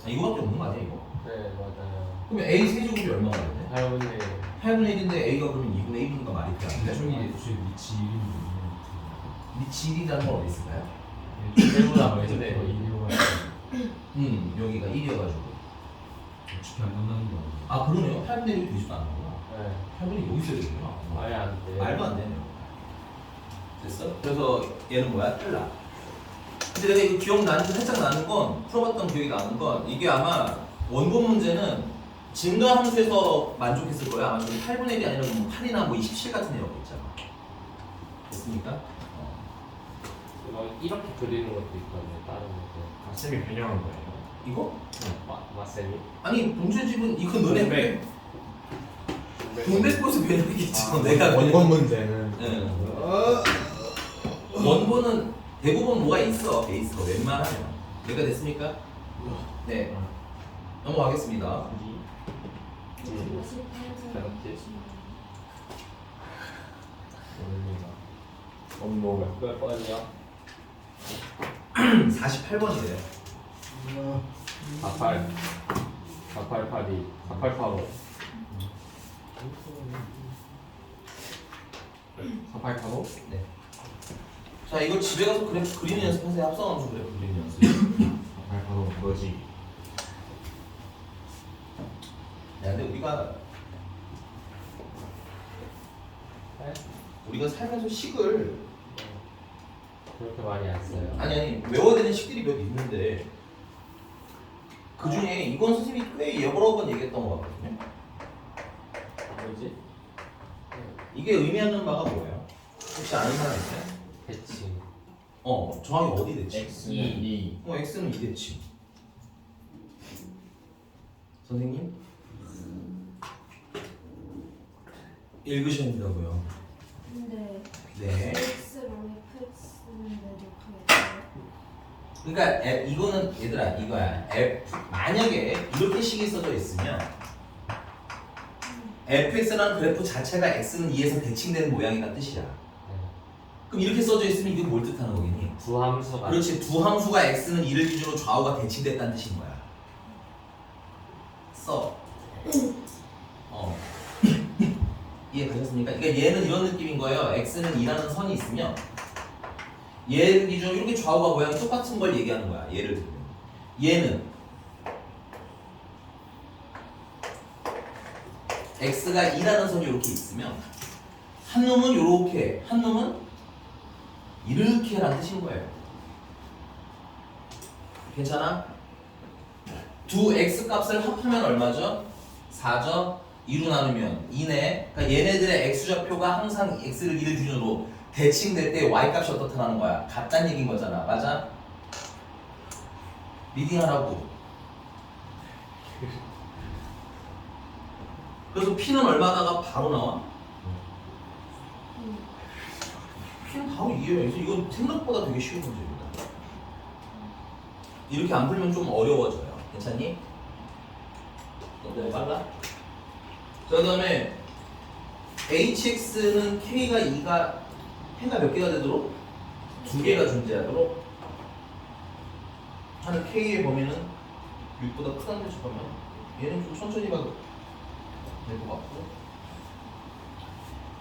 이거밖에 없는 거 아니야 이거? 네, 맞아요. 그러면 a 세제곱이 얼마가 돼? 8분의 8분의 1인데 a가 그러면 2분의 1이니까 말이 돼. 안 돼? 저기 애초에 위치 1인데 이 7이라는 건 어디 있을까요? 1보다 그래서 근데 더 1이 여기가 1이어가지고. 어차피 안 만나는 거 아니야? 아, 그러네요. 8분의 1이 되지도 않는구나. 네. 8분의 1이 여기 있어야 되구나. 아예 안 돼. 말도 안 되네요. 됐어? 그래서 얘는 뭐야? 탈락. 근데 내가 이거 기억나는, 살짝 나는 건, 풀어봤던 기억이 나는 건, 이게 아마 원본 문제는 증가함수에서 만족했을 거야. 아마 8분의 1이 아니라 뭐 8이나 뭐 27 같은 애라고 있잖아. 됐습니까? 이렇게 그리는 것도 있거든요. 다른 것도. 쌤이 변형한 거예요. 이거? 마쌤이. 아니, 문제집은 이거 너네 동백. 동백꽃을 배우겠지. 내가 원본 문제는 응. 원본은 대부분 뭐가 있어. 베이스가 웬만하면. 내가 됐습니까? 네. 넘어가겠습니다. 원본 몇 번이요? 48번이래요. 48. 4882. 4885. 4885? 네. 자, 이거 집에 가서 그래프 그리는 연습하세요. 합성함수 그래프 그리는 연습. 바로 뭐지? 야, 근데 우리가 살면서 식을 그렇게 많이 안 써요. 아니 외워야 되는 식들이 몇 있는데 그 중에 이건 선생님이 꽤 여러 번 얘기했던 것 같거든요. 뭐지? 이게 의미하는 바가 뭐예요? 혹시 아는 사람 있어요? 대칭. 정확히 어디 대칭? X는 2. x는 2 대칭. 선생님? 읽으셔야 된다고요. 근데 네. x로 fx는 내도 되겠어요? 그러니까 이거는 얘들아 이거야. 만약에 이렇게 식이 써져 있으면 fx라는 그래프 자체가 x는 2에서 대칭되는 모양이란 뜻이야. 그럼 이렇게 써져 있으면 이게 뭘 뜻하는 거겠니? 두 함수가 그렇지. 두 함수가 x는 2를 기준으로 좌우가 대칭됐다는 뜻인 거야. 써. 이해가셨습니까? 그러니까 얘는 이런 느낌인 거예요. x는 2라는 선이 있으면 얘를 기준으로 이렇게 좌우가 모양이 똑같은 걸 얘기하는 거야. 예를 들면 얘는 x가 2라는 선이 이렇게 있으면 한 놈은 이렇게, 한 놈은 이렇게 라는 뜻인 거예요. 괜찮아? 두 x 값을 합하면 얼마죠? 4죠? 2로 나누면 2네. 그러니까 얘네들의 x좌표가 항상 x를 2를 기준으로 대칭될 때 y 값이 어떻다는 거야? 같다는 얘기인 거잖아. 맞아? 리딩하라고. 그래서 p는 얼마다가 바로 나와? p는 바로 이해해요. 이건 생각보다 되게 쉬운 문제입니다. 이렇게 안 풀면 좀 어려워져요. 괜찮니? 너무 빨라? 자, 그 다음에 hx는 k가 2가 해가 몇 개가 되도록? 2개가 존재하도록 하는 k의 범위는 6보다 크다는 뜻이 보면 얘는 좀 천천히 가도 될 것 같고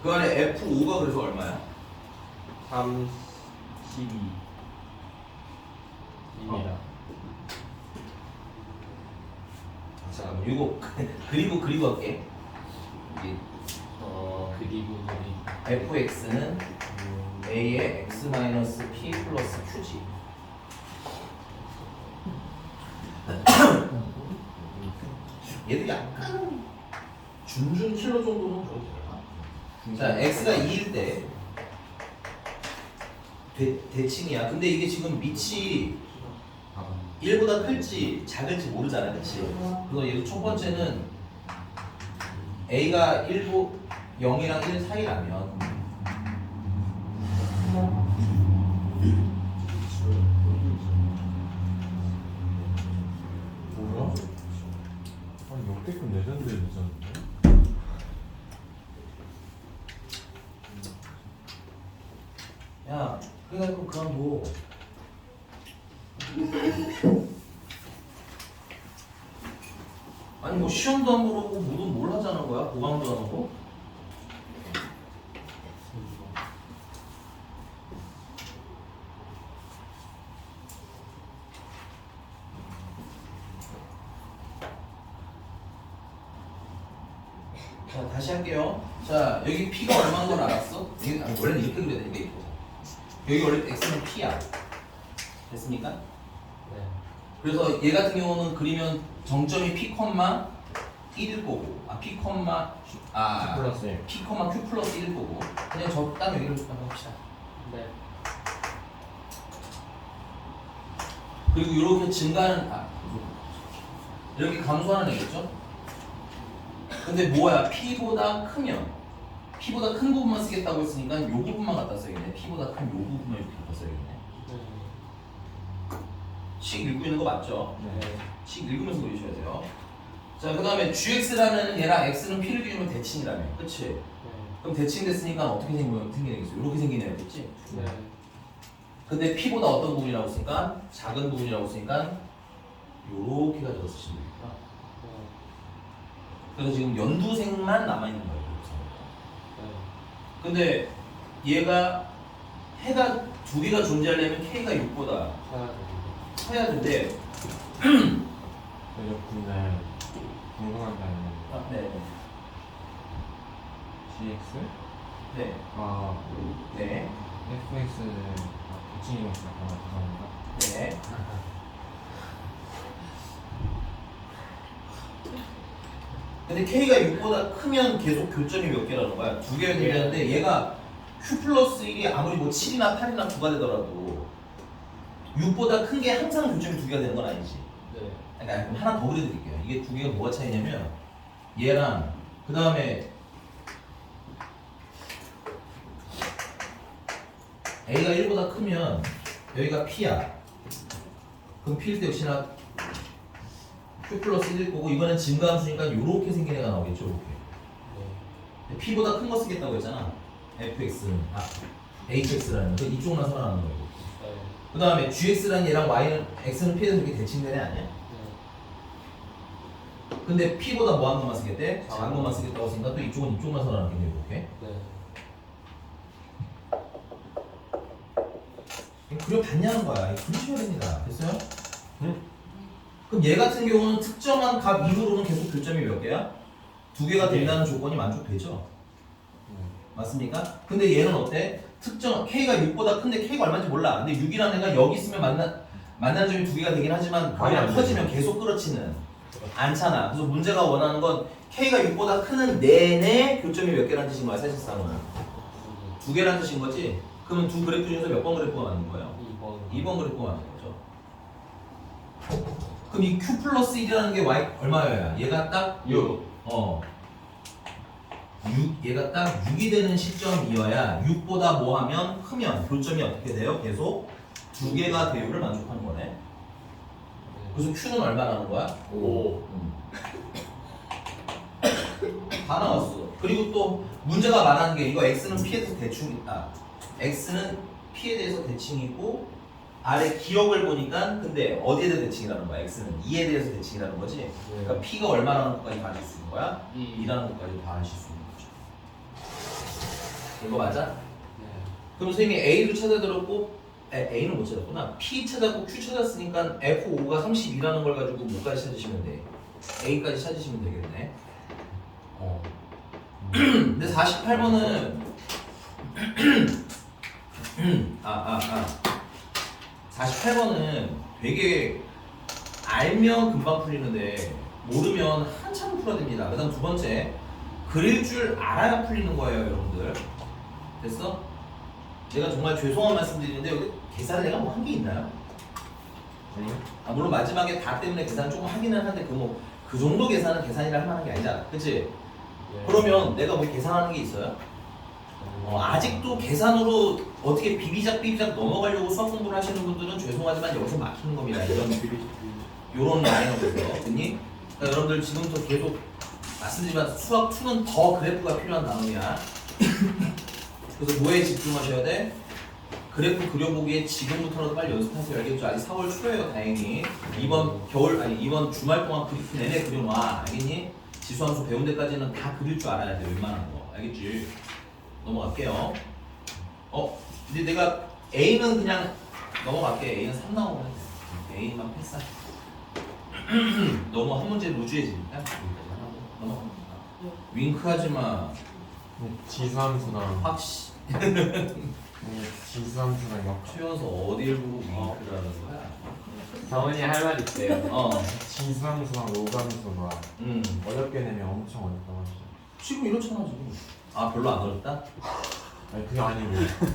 그 안에 f5가 그래서 얼마야? 32입니다. 잠깐만 이거 그리고 할게. 그리고 fx는 a의 x-p 플러스 q지. 얘들 약간 준준 킬러 정도는 줘도 되나? 자, x가 2일 때 대칭이야. 근데 이게 지금 밑이 1보다 클지 작을지 모르잖아, 그치? 그래서 얘도 첫 번째는 a가 0이랑 1 사이라면 뭐야? 아니 역대급 레전드 있었는데? 야, 그래가지고 그만 뭐 아니 뭐 시험도 안 보고 뭐도 뭘 하자는 거야? 보강도 안 하고? 자, 다시 할게요. 자, 여기 P가 얼마인 건 알았어? 원래는 이렇게 그려야 되니까 이거. 여기 원래 X는 P야. 됐습니까? 네. 그래서 얘 같은 경우는 그리면 정점이 P, 1일 거고 P, 플러스 P, Q 플러스 1일 거고 그냥 딱 여기를 한번 합시다. 네. 그리고 이렇게 증가하는 이렇게 감소하는 애겠죠? 근데 뭐야? P보다 크면 P보다 큰 부분만 쓰겠다고 했으니까 이 부분만 갖다 써야겠네. P보다 큰 이 부분만 이렇게 갖다 써야겠네. 식 읽고 있는 거 맞죠? 네. 식 읽으면서 그리셔야 돼요. 자, 그 다음에 gx라면 얘랑 x는 p를 기준으로 대칭이라며. 그치? 네. 그럼 대칭됐으니까 어떻게 생기겠어? 이렇게 생긴 애겠지? 네. 근데 p보다 어떤 부분이라고 쓰니까? 작은 부분이라고 쓰니까 요렇게 가져다 쓰시면 됩니다. 그래서 지금 연두색만 남아있는 거예요. 근데 얘가 해가 두 개가 존재하려면 k가 6보다 커야 되는데 그래서 근데 궁금한 게 아니라 네. GX? 네. 네. FX는 대칭이니까 감사합니다. 네. 근데 k가 6보다 크면 계속 교점이 몇 개라는 거야? 두 개가 되는데 얘가 q 플러스 1이 아무리 뭐 7이나 8이나 9가 되더라도 6보다 큰 게 항상 교점이 두 개가 되는 건 아니지. 네. 그러니까 그럼 하나 더 그려드릴게요. 이게 두 개가 뭐가 차이냐면 얘랑 그 다음에 A가 1보다 크면 여기가 P야. 그럼 P일 때 역시나 Q 플러스 1일 거고 이번엔 증가함수니까 요렇게 생긴 애가 나오겠죠. 이렇게. P보다 큰 거 쓰겠다고 했잖아. fx는 hx라는 거 이쪽만 살아나는 거고. 그 다음에 gx라는 얘랑 y는 x는 p에서 이렇게 대칭된 애 아니야? 근데 p보다 뭐한 것만 쓰겠대? 작은 것만 쓰겠다고 했으니까 또 이쪽은 이쪽만 살아나겠네 이렇게. 그려봤냐는 거야. 그리셔야 됩니다. 됐어요? 그럼 얘 같은 경우는 특정한 값 이후로는 계속 교점이 몇 개야? 2개가 된다는 조건이 만족되죠? 맞습니까? 근데 얘는 어때? 특정 K가 6보다 큰데 K가 얼마인지 몰라. 근데 6이라는 애가 여기 있으면 만나는 점이 2개가 되긴 하지만 그냥 커지면 계속 그렇지는 않잖아. 그래서 문제가 원하는 건 K가 6보다 크는 내내 교점이 몇 개라는 뜻인 거야 사실상은. 2개라는 뜻인 거지? 그러면 두 그래프 중에서 몇 번 그래프가 맞는 거예요? 2번 그래프가 맞는 거죠. 그럼 이 Q 플러스 1이라는 게 Y 얼마여야? 얘가 딱 6. 6, 얘가 딱 6이 되는 시점이어야 6보다 뭐 하면 크면 교점이 어떻게 돼요? 계속 2개가 대우를 만족하는 거네. 그래서 Q는 얼마 나는 거야? 5. 다 나왔어. 그리고 또 문제가 말하는 게 이거 X는 P에 대해서 대충이다. X는 P에 대해서 대칭이고 아래 기억을 보니까 근데 어디에 대해서 대칭이라는 거야? X는 2에 대해서 대칭이라는 거지. 그러니까 P가 얼마라는 것까지 다 아실 수 있는 거야? 2라는 것까지 다 아실 수 있는 거죠. 이거 맞아? 그럼 선생님이 A를 찾아들었고 A는 못 찾았구나. P 찾았고 Q 찾았으니까 F5가 32라는 걸 가지고 뭐까지 찾으시면 돼? A까지 찾으시면 되겠네. 근데 48번은 48번은 되게 알면 금방 풀리는데 모르면 한참 풀어야 됩니다. 그 다음 두 번째 그릴 줄 알아야 풀리는 거예요 여러분들. 됐어? 제가 정말 죄송한 말씀 드리는데 여기 계산을 내가 뭐 한 게 있나요? 물론 마지막에 다 때문에 계산 조금 하기는 한데 그 정도 계산은 계산이라 할 만한 게 아니잖아. 그치? 그러면 내가 뭐 계산하는 게 있어요? 아직도 계산으로 어떻게 비비작 넘어가려고 수학 공부를 하시는 분들은 죄송하지만 여기서 막히는 겁니다. 이런 라인업에서. 그니? 그러니까 여러분들 지금부터 계속 말씀드리지만 수학 2는 더 그래프가 필요한 단어야. 그래서 뭐에 집중하셔야 돼? 그래프 그려보기에 지금부터라도 빨리 연습하세요. 알겠죠? 아직 4월 초예요 다행히. 이번 주말 동안 그래프 내내 그려놔. 알겠니? 지수함수 배운 데까지는 다 그릴 줄 알아야 돼. 웬만한 거. 알겠지? 넘어갈게요. 근데 내가 A는 그냥 넘어갈게. A는 3 나오면 돼. A만 패스할게. 너무 한 문제 루즈해지니까 여기까지 하고 넘어갑니다. 윙크하지 마. 지수함수랑 확시. 지수함수랑 역 최연서 어딜 보고 윙크를 하는 거야? 경은이 할 말 있대요. 지수함수랑 로그함수가 어렵게 내면 엄청 어렵다고 하시죠. 지금 이렇잖아 지금. 별로 안 어렵다? 아니 그게 아니고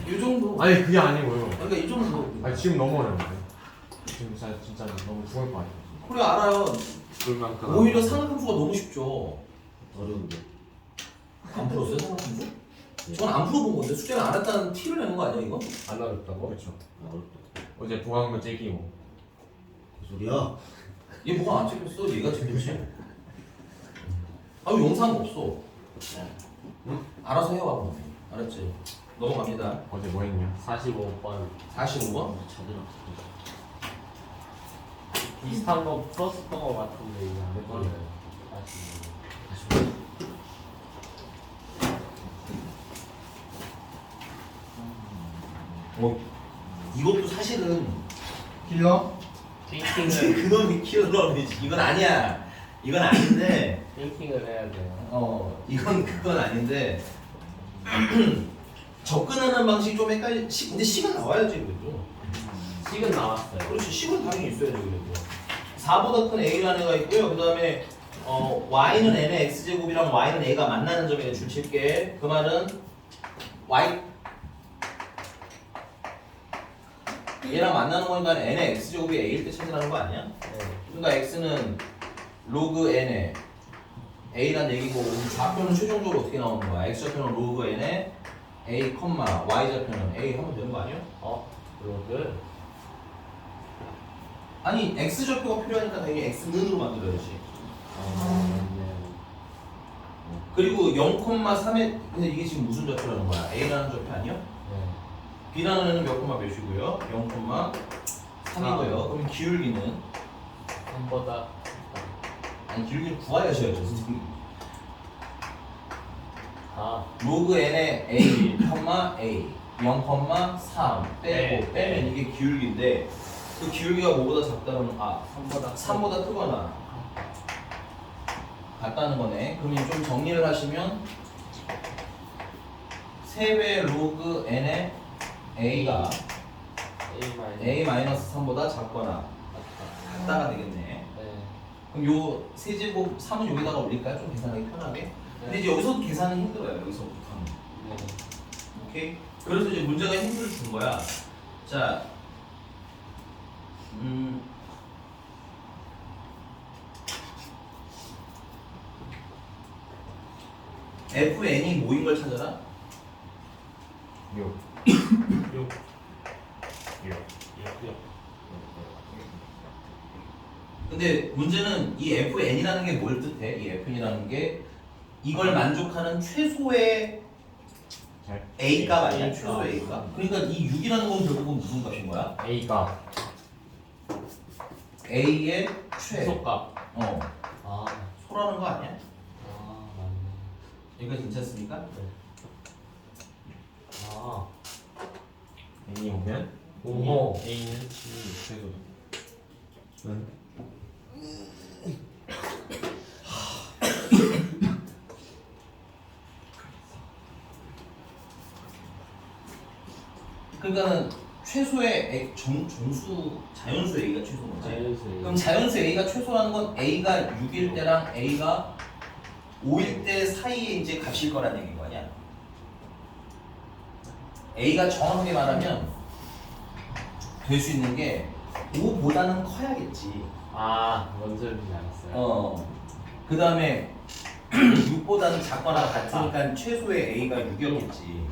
이 정도. 아니 그게 아니고요. 그러니까 이 정도. 아니 지금 너무 어려운데 지금 진짜 너무 죽을 것 같아요. 그래 알아요. 불만큼. 오히려 상함수가 너무 쉽죠. 어려운데. 안 풀었어요 상함수? 저건 안 풀어본 건데 숙제를 안 했다는 티를 내는 거 아니야 이거? 안 어렵다고? 그렇죠. 어제 부강도 째기고 그 소리야? 얘 뭐가 안 찍혔어? 얘가 찍혔지? 영상 없어. 응? 알아서 해와 그럼. 알았지? 넘어갑니다. 어제 뭐 했냐? 45번. 45번? 비슷한 거 풀었었던 거 같은데 이게 안 해보네요. 이것도 사실은 킬러? 띵킹을 그놈이 킬러지. 이건 아니야. 이건 아닌데 띵킹을 해야 돼요. 그건 아닌데 접근하는 방식이 좀 헷갈리. 근데 식은 나와야지 그래도. 식은 나왔어요. 그렇지. 식은 당연히 있어야지 그래도. 4보다 큰 A라는 애가 있고요. 그 다음에 Y는 N의 X제곱이랑 Y는 A가 만나는 점에 줄 칠게. 그 말은 Y 얘랑 만나는 거니까 N의 X제곱이 A일 때 찾으라는 거 아니야? 네. 그러니까 X는 로그 N에 A란 얘기고 좌표는 최종적으로 어떻게 나오는 거야? X좌표는 로그 N에 A, Y좌표는 A 하면 되는 거 아니야? 로그. 아니 x 좌표가 필요하니까 당연히 x는으로 만들어야지. 그리고 0,3에 근데 이게 지금 무슨 좌표라는 거야? a라는 좌표 아니야? 네. b라는 애는 몇 콤마 몇이고요? 0,3이고요. 그럼 기울기는 3보다 아니 기울기를 구하셔야죠 선생님. 로그 n의 a, a 0,3 빼고 네, 빼면 이게 기울기인데 그 기울기가 뭐보다 작다면 3보다 크거나 같다는 거네. 그러면 좀 정리를 하시면 3배 로그 n의 a가 a-3보다 작거나 같다가 되겠네. 네. 그럼 요 세제곱 3은 여기다가 올릴까요? 좀 계산하기 편하게. 근데 이제 여기서도 계산은 힘들어요. 여기서부터는. 네. 오케이? 그래서 이제 문제가 힌트를 준 거야. 자, fn이 뭐인 걸 찾아라? 6 6 근데 문제는 이 fn이라는 게 뭘 뜻해? 이 fn이라는 게 이걸 만족하는 최소의 a 값 아니야? 최소 a 값. 그러니까 이 6이라는 건 결국은 무슨 값인 거야? A가 a의 최. 최소값. 어. 소라는 거 아니야? 맞네. 여기까지 괜찮습니까? 네. n이 오면 5 a는 7 최소. 그러니까는 최소의 정수 자연수 a가 최소인 거지. 자연수 A. 그럼 자연수 a가 최소라는 건 a가 6일 때랑 a가 5일 때 사이에 이제 값일 거란 얘기인 거 아니야? a가 정확하게 말하면 될 수 있는 게 5보다는 커야겠지. 뭔 소리인지 알았어요. 그 다음에 6보다는 작거나 같으니까 최소의 a가 6이었겠지.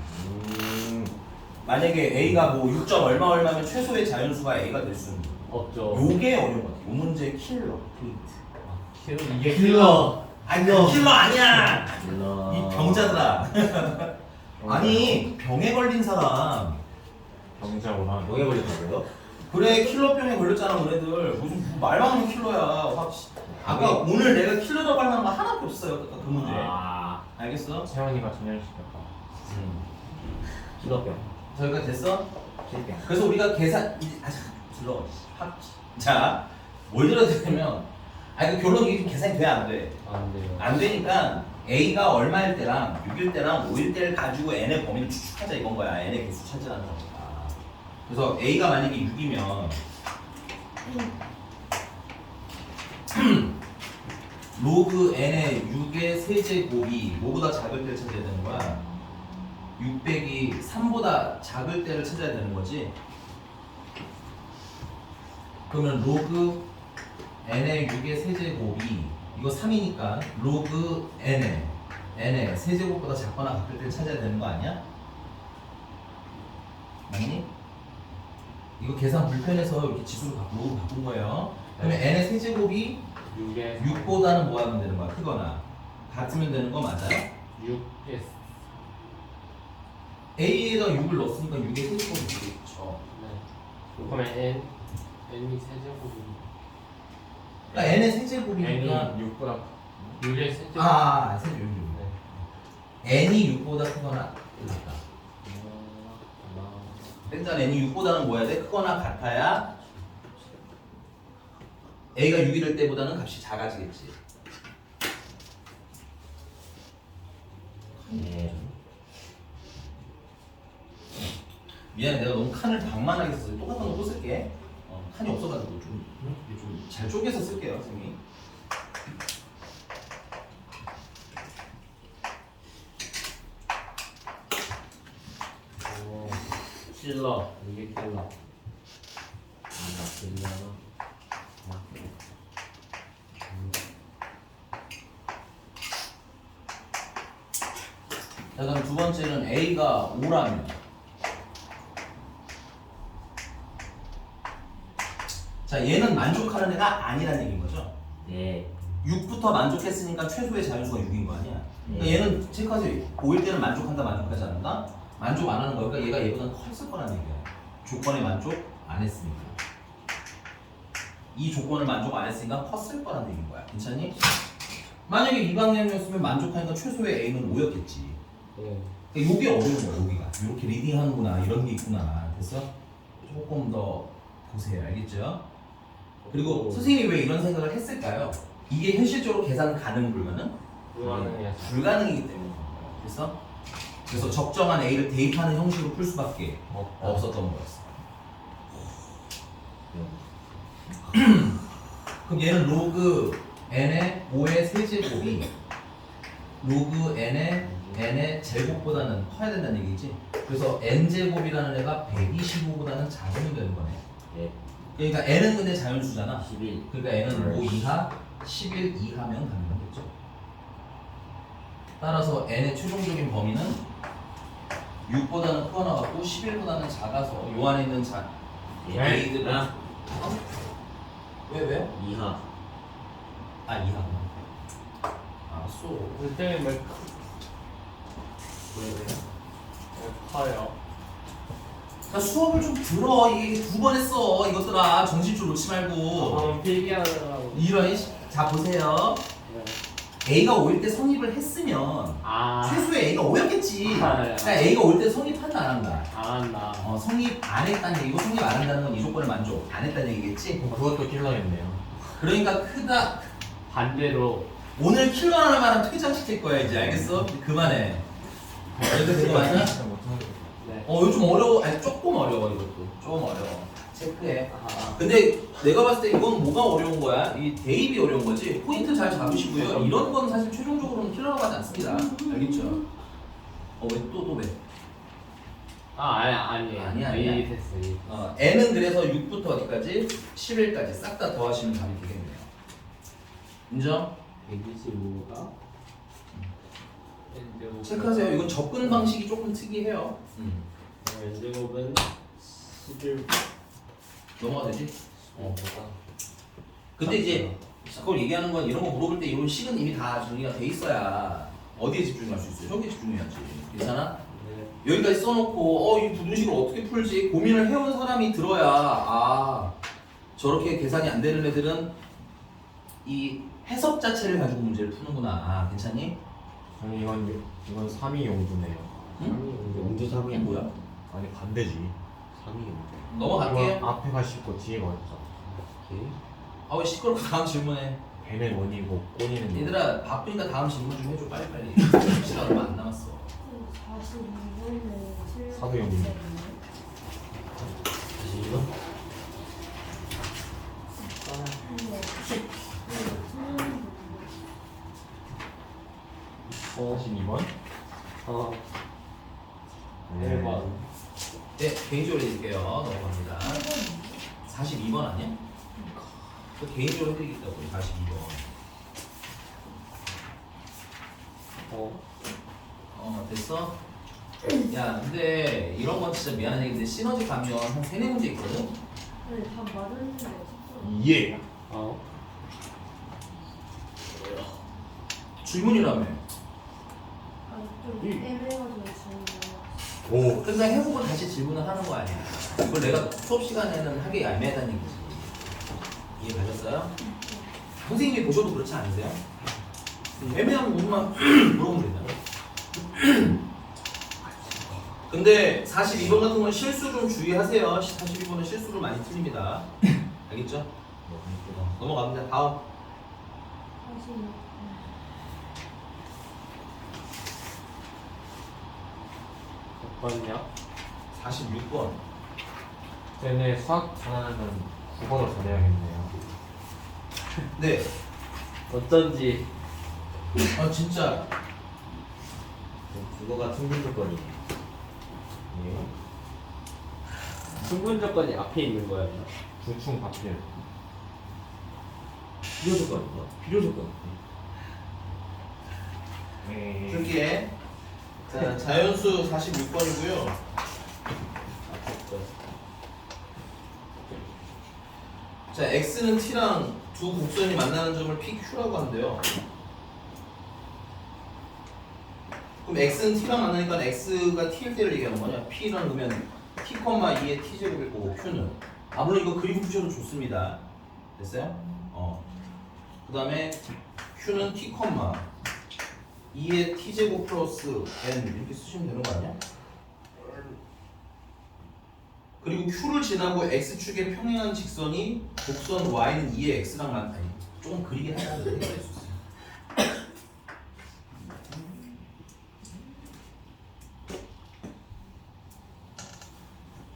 만약에 a가 뭐 6. 얼마면 최소의 자연수가 a가 될 수는 없죠. 요게 어려운 것 같아. 요 문제의 킬러 포인트. 이게 킬러. 아니요 킬러 아니야. 몰라. 이 병자들아. 아니 병에 걸린 사람 병자구나. 병에 걸렸다고요? 그래 킬러병에 걸렸잖아 너네들. 무슨 말만 하면 킬러야. 아까 오늘 내가 킬러라고 할 만한 거 하나도 없어요. 아까 그 문제. 알겠어? 세원이가 전열시켰다. 킬러병. 저희가 됐어? 킬병. 그래서 우리가 계산 들어. 자, 뭘 들어야 되냐면 그 결론 이게 좀 계산이 돼 안 돼? 안 돼요. 안 되니까 a가 얼마일 때랑 6일 때랑 5일 때를 가지고 n의 범위를 추측하자 이건 거야. n의 개수 찾으라는 거니까. 그래서 a가 만약에 6이면 로그 n의 6의 세제곱이 뭐보다 작을 때를 찾아야 되는 거야. 600이 3보다 작을 때를 찾아야 되는 거지. 그러면 로그 n의 6의 세제곱이 이거 3이니까 로그 n의 세제곱보다 작거나 같을 때를 찾아야 되는 거 아니야? 맞니? 이거 계산 불편해서 이렇게 지수로 바꾼 거예요. 그러면 n의 세제곱이 6에 6보다는 뭐 하면 되는 거야? 크거나 같으면 되는 거 맞아요? 6에 a에다 6을 넣었으니까 6의 세제곱이 되겠죠. 네. 그러면 n이 세제곱이 그러니까 n의 세제곱이니까 n이 6보다 6의 세제곱. 세제곱. 네. n이 6보다 크거나 같다. 일단 n이 6보다는 뭐 해야 돼? 크거나 같아야 a가 6이 될 때보다는 값이 작아지겠지. 미안해, 내가 너무 칸을 방만하게 써서 똑같은 거 또 쓸게. 칸이 없어가지고 좀 잘 쪼개서 쓸게요, 선생님. 킬러. 이게 킬러. 킬러. 자, 그럼 두 번째는 a가 5라면. 자, 얘는 만족하는 애가 아니라는 얘기인 거죠. 네. 6부터 만족했으니까 최소의 자연수가 6인 거 아니야. 그러니까 네. 얘는 체크하세요. 5일 때는 만족한다, 만족하지 않는다? 만족 안 하는 거니까 얘가 얘보다 컸을 거라는 얘기야. 조건에 만족 안 했으니까. 이 조건을 만족 안 했으니까 컸을 거라는 얘기인 거야. 괜찮니? 만약에 이 방향이었으면 만족하니까 최소의 A는 5였겠지. 네. 그러니까 요게 어려운 거야, 여기가. 이렇게 리딩하는구나, 이런 게 있구나. 그래서 조금 더 보세요. 알겠죠? 그리고 선생님이 왜 이런 생각을 했을까요? 이게 현실적으로 계산 가능 불가능? 불가능해요. 불가능이기 때문에. 그래서 적정한 A를 대입하는 형식으로 풀 수밖에 없었던 거였어. 그럼 얘는 로그 n의 5의 세제곱이 로그 n의 제곱보다는 커야 된다는 얘기지. 그래서 n제곱이라는 애가 125보다는 작으면 되는 거네. 네. 그러니까 n은 근데 자연수잖아. 11. 그러니까 n은 5 이하, 11 이하면 가능하겠죠. 따라서 n의 최종적인 범위는 6보다는 커 나갔고 11보다는 작아서 요 안에 있는 A들은 왜? 이하. 아 이하. 알았어. 선생님 왜 커요? 나 수업을 좀 들어. 이게 2번 했어. 이것들아 정신줄 놓지 말고. 필기하느라고. 이런 자 보세요. A가 5일 때 성립을 했으면 아. 최소의 A가 5였겠지. 아, 그러니까 A가 올 때 성립한다 안 한다. 안 한다. 성립 안 했다는 얘기고 성립 안 한다는 건 이 조건을 만족 안 했다는 얘기겠지. 그것도 킬러겠네요. 그러니까 크다. 반대로. 오늘 킬러라는 말은 퇴장시킬 거야 이제. 알겠어? 그만해. 이렇게 된 거 맞아? 진짜 못하겠어. 네. 요즘 어려워. 아니 조금 어려워 이것도. 좀 어려워. 체크해. 아. 근데 내가 봤을 때 이건 뭐가 어려운 거야? 이 대입이 어려운 거지. 포인트 잘 잡으시고요. 이런 건 사실 최종적으로는 킬러라고 하지 않습니다. 알겠죠? 왜 또 왜? 아니에요. 아니야. 이 됐어. 이. n은 그래서 6부터 어디까지? 11까지 싹 다 더하시면 답이 되겠네요. 인정? 125가 체크하세요. 이건 접근 방식이 조금 특이해요. n제곱은 11. 넘어가 되지? 보다. 근데 이제 그걸 얘기하는 건 이런 거 물어볼 때 이런 식은 이미 다 정리가 돼 있어야 어디에 집중할 수 있어요? 저기에 집중해야지. 괜찮아? 네. 여기까지 써놓고 이 부등식을 어떻게 풀지 고민을 해온 사람이 들어야 저렇게 계산이 안 되는 애들은 이 해석 자체를 가지고 문제를 푸는구나. 괜찮니? 저는 이건 3이 용두네요. 용두 이게 3이야. 뭐야? 아니 반대지. 3이 용두. 넘어갈게요. 이건 앞에가 쉽고 뒤에가 어렵죠. 오케이. 왜 시끄럽고 다음 질문해. 배는 원이고 꼬리는 뭐. 얘들아 바쁘니까 다음 질문 좀 해줘 빨리빨리. 시간 얼마 안 남았어. 42번은 사도 용이네. 다시 이거? 어. 42번? 대박. 네 개인적으로 해드릴게요. 넘어갑니다. 42번 아니야? 그 개인적으로 해드리겠다고 42번. 됐어? 야 근데 이런 건 진짜 미안한 얘기인데 시너지 가면 한 3-4문제 있거든? 다 맞았는데 어떡해. 예. 질문이라며. 좀 애매해가지고 지금. 오. 그냥 해보고 다시 질문을 하는 거 아니야. 이걸 내가 수업 시간에는 하기 애매하다는 얘기지. 이해가셨어요? 선생님이 보셔도 그렇지 않으세요? 애매한 부분만 물어보면 되잖아. 근데 42번 같은 건 실수 좀 주의하세요. 42번은 실수를 많이 틀립니다. 알겠죠? 넘어갑니다. 다음. 6번요? 46번. 쟤네 수학 잘하면 국어도 잘해야겠네요. 네. 어쩐지 진짜. 국어가 충분 조건이. 예. 충분 조건이 앞에 있는 거야. 구충 밥필. 필요 조건이요? 필요 조건. 예. 줄게. 자, 자연수 46번이고요. 자, x는 t랑 두 곡선이 만나는 점을 PQ라고 한대요. 그럼 x는 t랑 만나니까 x가 t일 때를 얘기하는 거냐? p는 그러면 t, 2의 t제곱일 거고 q는 물론 이거 그림 그려도 좋습니다. 됐어요? 그 다음에 q는 t, 2의 t제곱 플러스 n 이렇게 쓰시면 되는 거 아니야? 그리고 q를 지나고 x축에 평행한 직선이 곡선 y는 2의 x랑 아니 조금 그리긴 해야 되는데 해결할 수 있어요.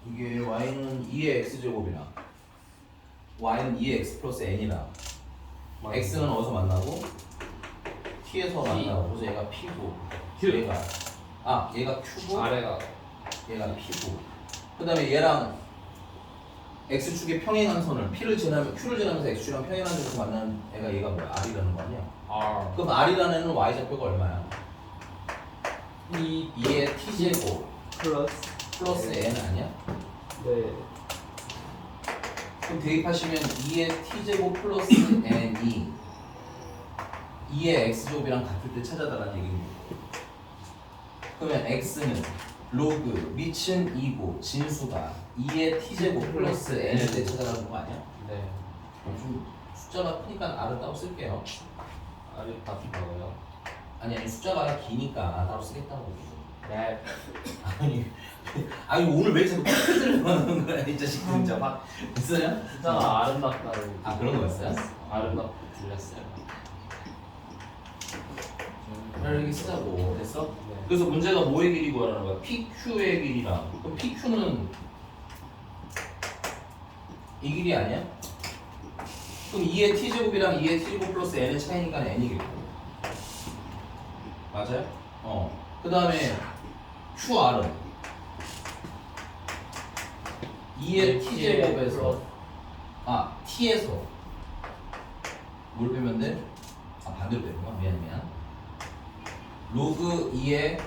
이게 y는 2의 x제곱이랑 y는 2의 x 플러스 n이랑 x는 어디서 만나고 t에서 만나고 그래서 얘가 p고 Q. 얘가 q고 아래가 얘가 p고 그 다음에 얘랑 x축에 평행한 선을 q를 지나면서 x축이랑 평행한 점에서 만나는 애가 얘가 뭐야? r이라는 거 아니야? R 그럼 r이라는 애는 y좌표가 얼마야? 2 2의 t제곱 플러스 n 아니야? 네. 그럼 대입하시면 2의 t제곱 플러스 n이 2의 x제곱이랑 같을 때 찾아달라는 얘기입니다. 그러면 x는 로그 미친 2고 진수가 2의 t제곱 플러스 n일 때 찾아가는 거 아니야? 네. 좀 숫자가 크니까 r을 따로 쓸게요. R이 다 나와요. 아니 숫자가 기니까 따로 쓰겠다고. 네. 아니 오늘 왜 자꾸 팩트를 하는 거야 이 자식 진짜 막 있어요? 숫자가 아름답다고. 그런 거였어요? 아름답게 들렸어요. 이렇게 쓰자고 됐어? 네. 그래서 문제가 뭐의 길이 구하라는 거야? PQ의 길이랑 그럼 PQ는 이 길이 아니야? 그럼 2의 t제곱이랑 2의 t제곱 플러스 n의 차이니까 n이겠고 맞아요? 그 다음에 QR은 2의 t제곱에서 t에서 뭘 빼면 돼? 반대로 빼는구나 미안 로그 2의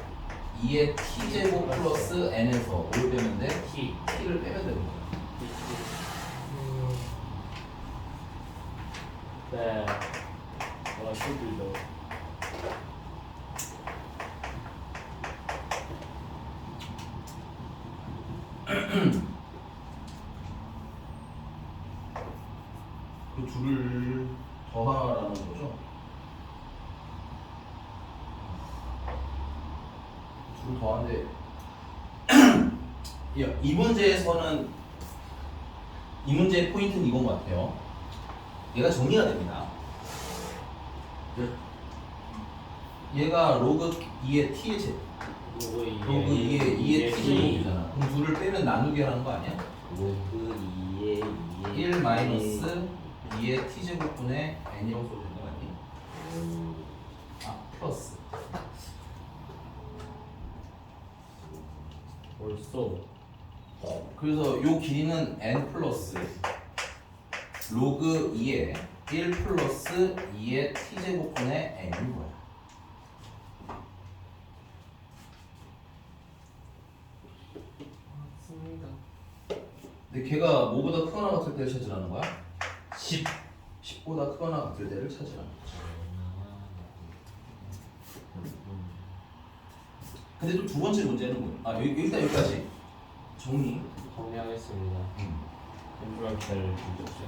t제곱 플러스 n에서 뭘 빼면 돼? t를 빼면 되는 거야. 네. should 그 둘을 더하라는 거죠. 둘을 더한데 이 문제에서는 이 문제의 포인트는 이건 것 같아요. 얘가 정리가 됩니다. 얘가 로그 2의 t의 제곱 로그 2의 t제곱이잖아. 그럼 둘을 빼면 나누기 하는 거 아니야? 로그 2의 1 마이너스 2의 t제곱분의 n이라고 써도 되는 거 아니? 플러스 벌써 그래서 요 길이는 n 플러스 로그 2의 1 플러스 2의 t제곱분의 n인 거야. 맞습니다. 근데 걔가 뭐보다 크거나 같을 때를 찾으라는 거야? 10보다 크거나 같을 때를 찾으라는 거지. 근데 또 두 번째 문제는 뭐야? 일단 여기까지 정리. 정리하겠습니다. 엠브럴 기다려 주십시오.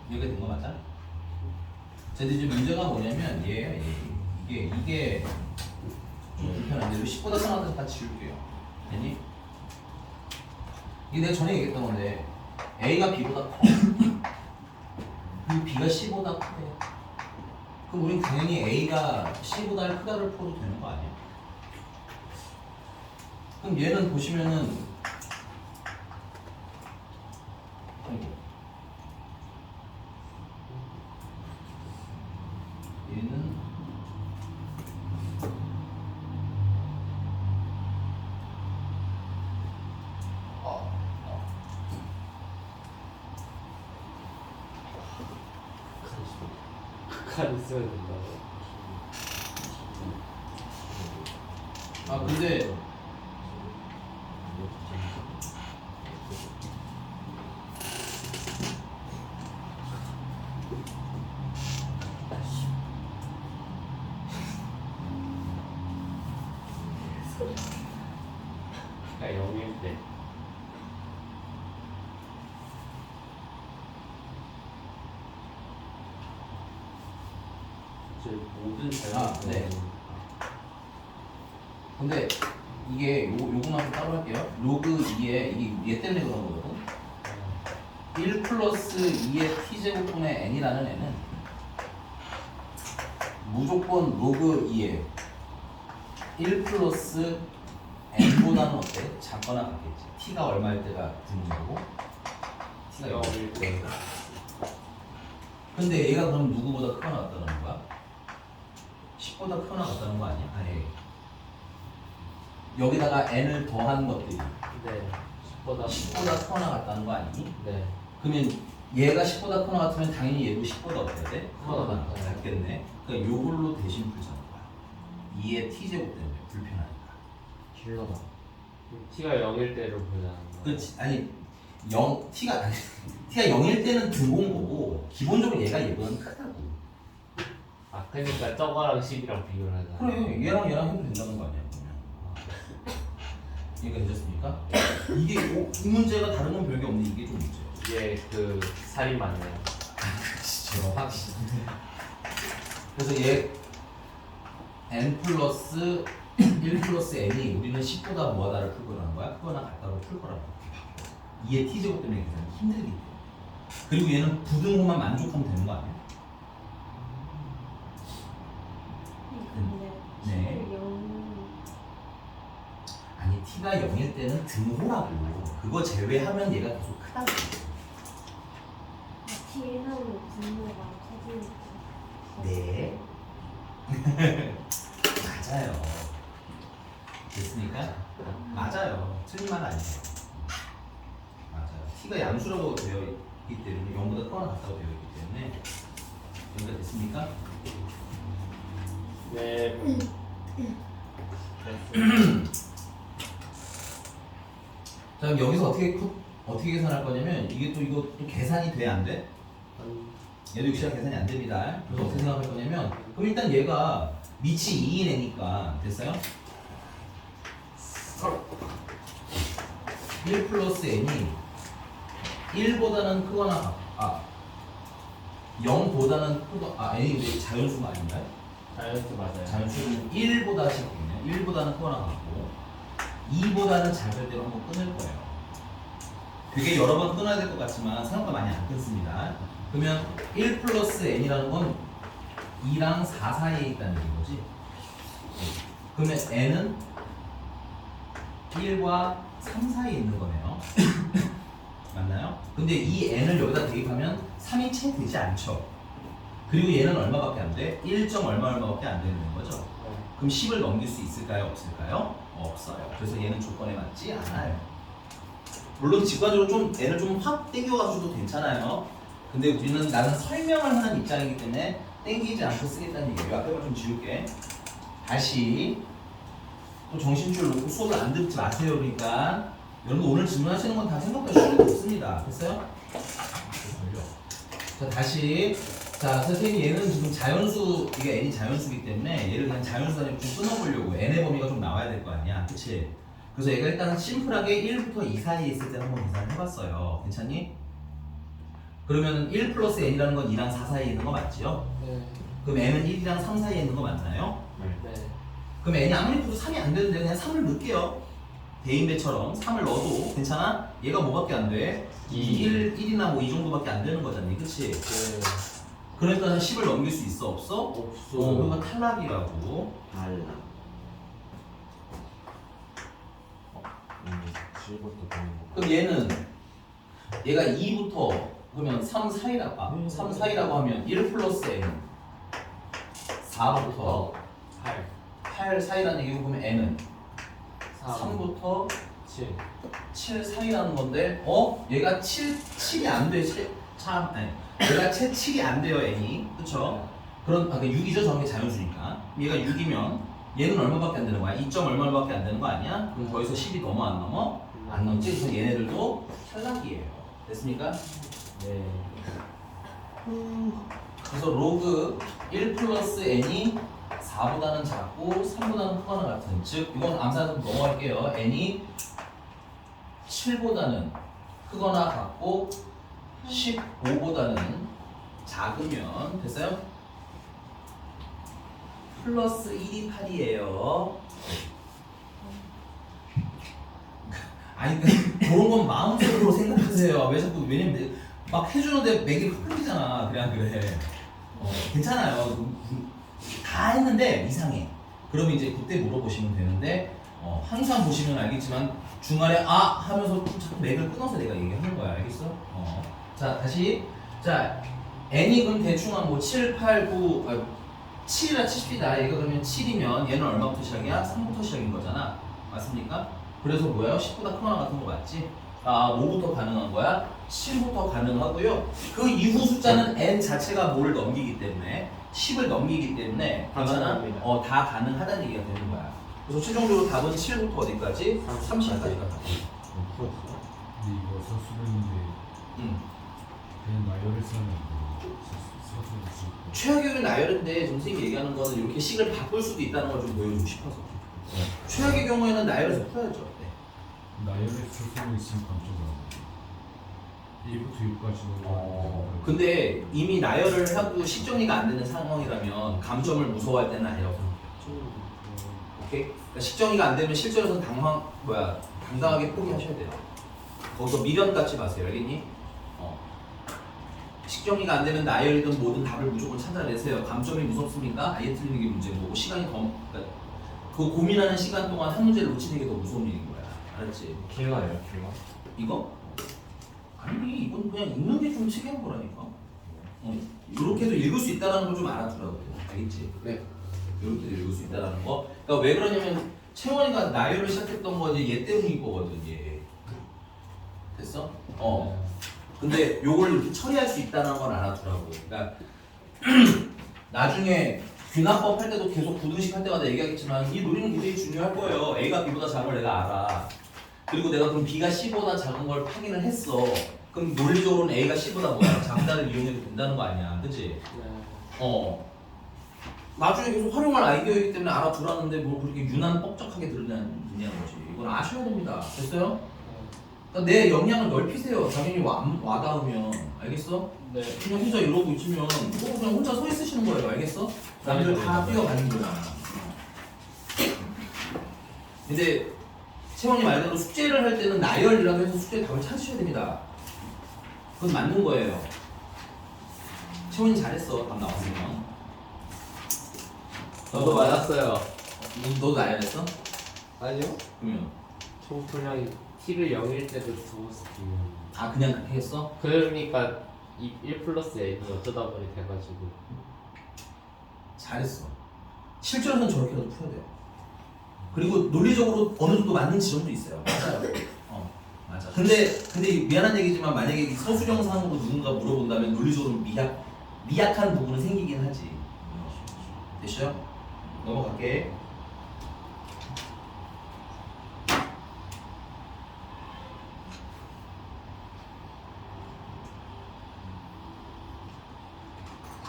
이렇게 된 거 맞아? 근데 이제 문제가 뭐냐면 이게 좀 불편한데 10보다 크나한테 다 지울게요. 아니? 이게 내가 전에 얘기했던 건데 A가 B보다 커. 그리고 B가 C보다 크대. 그럼 우린 당연히 A가 C보다 크다를 풀어도 되는 거 아니야? 그럼 얘는 보시면은 얘는 카드 써야 된다고? 아 근데 그러니까 0일 때 저 모든 네. 근데 이게 요거만 좀 따로 할게요. 로그 2에 이게 얘 때문에 그런 거거든. 1 플러스 2의 t제곱분의 n이라는 애는 무조건 로그 2에 1 플러스 n보다는 어때? 작거나 같겠지. t가 얼마일 때가 드는 거고 t가 0일 때. 근데 얘가 그럼 누구보다 크거나 같다는 거야? 10보다 크거나 같다는 거 아니야? 아니 여기다가 n을 더한 것들이 네 10보다 10보다 크거나 같다는 거 아니니? 네 그러면 얘가 10보다 크거나 같으면 당연히 얘도 10보다 어때야 돼? 크거나 같겠네. 그러니까 요걸로 대신 풀자는 거야. 2의 t제곱 때문에 불편하니까. 킬러다. t가 0일 때로 보자는 거. 그렇지. 아니 t가 0일 때는 등본 거고 기본적으로 얘가 얘보다는 크다고. 아 그러니까 저거랑 10이랑 비교를 하자. 그래 얘랑 해도 된다는 거 아니야 그러면. 이해가 되셨습니까? 이게 이 문제가 다른 건 별게 없는데 이게 좀 문제야. 이게 그 살인 맞네요. 제가 확실히. 그래서 얘 n 플러스 1 플러스 n이 우리는 10보다 뭐하다를 풀 거라는 거야? 크거나 같다로 풀 거라는 거야. 2의 t제곱 때문에 계산이 힘들기 때문에. 그리고 얘는 부등호만 만족하면 되는 거 아니야? 근데 네. 0 아니 t가 0일 때는 등호라고. 그거 제외하면 얘가 계속 크다고. T 나오는 분모가 커지니까. 네. 맞아요. 됐습니까? 맞아요. 틀린 말 아니에요. 맞아요. t가 양수라고 되어 있기 때문에 0보다 크거나 같다고 되어 있기 때문에 여기가 됐습니까? 네. 자 그럼 여기서 어떻게 계산할 거냐면 이게 또 이거 또 계산이 돼 안 돼? 얘도 역시나 계산이 안 됩니다. 그래서 어떻게 생각할 거냐면 그럼 일단 얘가 밑이 2인 애니까 됐어요? 1 플러스 n이 1보다는 크거나 0보다는 n이 근데 자연수가 아닌가요? 자연수 맞아요. 자연수는 1보다 시거든요. 1보다는 크거나 같고 2보다는 작을 때로 한번 끊을 거예요. 되게 여러 번 끊어야 될 것 같지만 생각보다 많이 안 끊습니다. 그러면 1 플러스 n이라는 건 2랑 4 사이에 있다는 얘기인 거지. 그러면 n은 1과 3 사이에 있는 거네요. 맞나요? 근데 이 n을 여기다 대입하면 3이 채 되지 않죠. 그리고 얘는 얼마밖에 안 돼? 1. 얼마밖에 안 되는 거죠. 그럼 10을 넘길 수 있을까요? 없을까요? 없어요. 그래서 얘는 조건에 맞지 않아요. 물론 직관적으로 좀 n을 좀 확 땡겨가지고도 괜찮아요. 근데 우리는 나는 설명을 하는 입장이기 때문에 땡기지 않고 쓰겠다는 얘기예요. 앞에 걸 좀 지울게. 다시 또 정신줄 놓고 수업을 안 듣지 마세요. 그러니까 여러분 오늘 질문하시는 건 다 생각보다 쉬운 거 없습니다. 됐어요? 자 다시 자 선생님 얘는 지금 자연수 이게 n이 자연수이기 때문에 얘를 그냥 자연수 단위로 좀 끊어보려고 n의 범위가 좀 나와야 될 거 아니야. 그치? 그래서 얘가 일단 심플하게 1부터 2 사이에 있을 때 한번 계산을 해봤어요. 괜찮니? 그러면 1 플러스 n이라는 건 2랑 4 사이에 있는 거 맞지요? 네. 그럼 n은 1이랑 3 사이에 있는 거 맞나요? 네. 그럼 n이 아무리 커도 3이 안 되는데 그냥 3을 넣을게요. 대인배처럼 3을 넣어도 괜찮아? 얘가 뭐밖에 안 돼? 1이나 뭐 이 정도밖에 안 되는 거잖니. 그치? 네. 그러니까 10을 넘길 수 있어? 없어? 없어. 그러니까 탈락이라고. 달라. 7부터 되는 거. 그럼 얘는 얘가 2부터 그러면 3 사이라고 하면 1 플러스 n 4부터 8 사이라는 얘기고 그러면 n은 3부터 7. 7 사이라는 건데 얘가 7이 안 돼. 얘가 채 7이 안 돼요 n이. 그쵸? 그러니까 6이죠. 저런 게 자연수니까. 얘가 6이면 얘는 얼마밖에 안 되는 거야? 2점 얼마밖에 안 되는 거 아니야? 그럼 거기서 10이 넘어 안 넘어? 안 넘지. 그래서 얘네들도 탈락이에요. 됐습니까? 네. 그래서 로그 1 플러스 n이 4보다는 작고 3보다는 크거나 같은, 즉 이건 암산해서 넘어갈게요. n이 7보다는 크거나 같고 15보다는 작으면 됐어요? 플러스 1이 8이에요. 아니 그런 건 마음속으로 생각하세요. 왜 자꾸, 왜냐면 막 해주는데 맥이 흐르잖아. 그래 안 그래? 괜찮아요. 다 했는데 이상해. 그러면 이제 그때 물어보시면 되는데 항상 보시면 알겠지만 중간에 아 하면서 자꾸 맥을 끊어서 내가 얘기하는 거야. 알겠어? 자 다시, 자 n이 그럼 대충 한 뭐 7, 8, 9 7이라 칩시다. 얘가 그러면 7이면 얘는 얼마부터 시작이야? 3부터 시작인 거잖아. 맞습니까? 그래서 뭐예요? 10보다 크거나 같은 거 맞지? 아 5부터 가능한 거야? 7부터 가능하고요. 그 이후 숫자는 n 자체가 뭐를 넘기기 때문에 10을 넘기기 때문에 괜찮아? 가능합니다. 다 가능하다는 얘기가 되는 거야. 그래서 최종적으로 답은 7부터 어디까지? 30까지가 답. 풀었어? 근데 이거 서술인데 그냥 나열을 쓰면 안 돼요. 서술을 쓰고. 최하격이 나열인데 선생님이 얘기하는 거는 이렇게 식을 바꿀 수도 있다는 걸 좀 보여주고 싶어서. 최악의 경우에는 나열해서 풀어야죠. 네. 나열에 서술로 있으면 감점을 안 돼요. 1부터 6까지. 근데 이미 나열을 하고 식정리가 안 되는 상황이라면 감점을 무서워할 때는 아니라고 생각해요. 오케이? 그러니까 식정리가 안 되면 실전에서는 당당하게 포기하셔야 돼요. 거기서 미련 갖지 마세요. 알겠니? 식정리가 안 되면 나열이든 뭐든 답을 무조건 찾아내세요. 감점이 무섭습니까? 아예 틀리는 게 문제인 거고, 시간이 그러니까 그 고민하는 시간 동안 한 문제를 놓치는 게 더 무서운 일인 거야. 알았지? 길어요, 길어. 이거? 아니 이건 그냥 읽는 게 좀 특이한 거라니까. 이렇게도 읽을 수 있다는 걸 좀 알아두라고 돼. 알겠지? 네. 이렇게도 읽을 수 있다는 거. 그러니까 왜 그러냐면 채원이가 나열을 시작했던 거 이제 얘 때문인 거거든. 얘. 됐어? 근데 요걸 이렇게 처리할 수 있다는 걸 알아두라고. 그러니까 나중에 귀납법 할 때도 계속 부등식 할 때마다 얘기하겠지만 이 논리는 굉장히 중요할 거예요. A가 B보다 작은 걸 내가 알아. 그리고 내가 그럼 B가 C보다 작은 걸 확인을 했어. 그럼 논리적으로는 A가 C보다 뭐야? 작다를 이용해도 된다는 거 아니야. 그치? 나중에 계속 활용할 아이디어이기 때문에 알아두라는데 뭐 그렇게 유난 뻑적하게 들으냐는 거지. 이건 아셔야 됩니다. 됐어요? 그러니까 내 역량을 넓히세요. 당연히 와닿으면. 알겠어? 네. 그냥 혼자 이러고 있으면 뭐 그냥 혼자 서 있으시는 거예요. 알겠어? 남들 다 뛰어가는 거야. 근데 채원이 말대로 숙제를 할 때는 나열이라도 해서 숙제 답을 찾으셔야 됩니다. 그건 맞는 거예요. 채원이 잘했어. 답 나왔으면. 저도 맞았어요. 너도 나열했어? 아니요? 그러면 총분량이 T를 0일 때도 주었어요. 아 그냥 그렇게 했어? 그러니까 1 플러스 n이 어쩌다 보니 돼가지고. 잘했어. 실제로는 저렇게라도 풀어야 돼요. 그리고 논리적으로 어느 정도 맞는 지점도 있어요. 맞아요. 맞아. 근데 미안한 얘기지만 만약에 이 서술형상으로 누군가 물어본다면 논리적으로 미약한 부분은 생기긴 하지. 됐어요? 넘어갈게.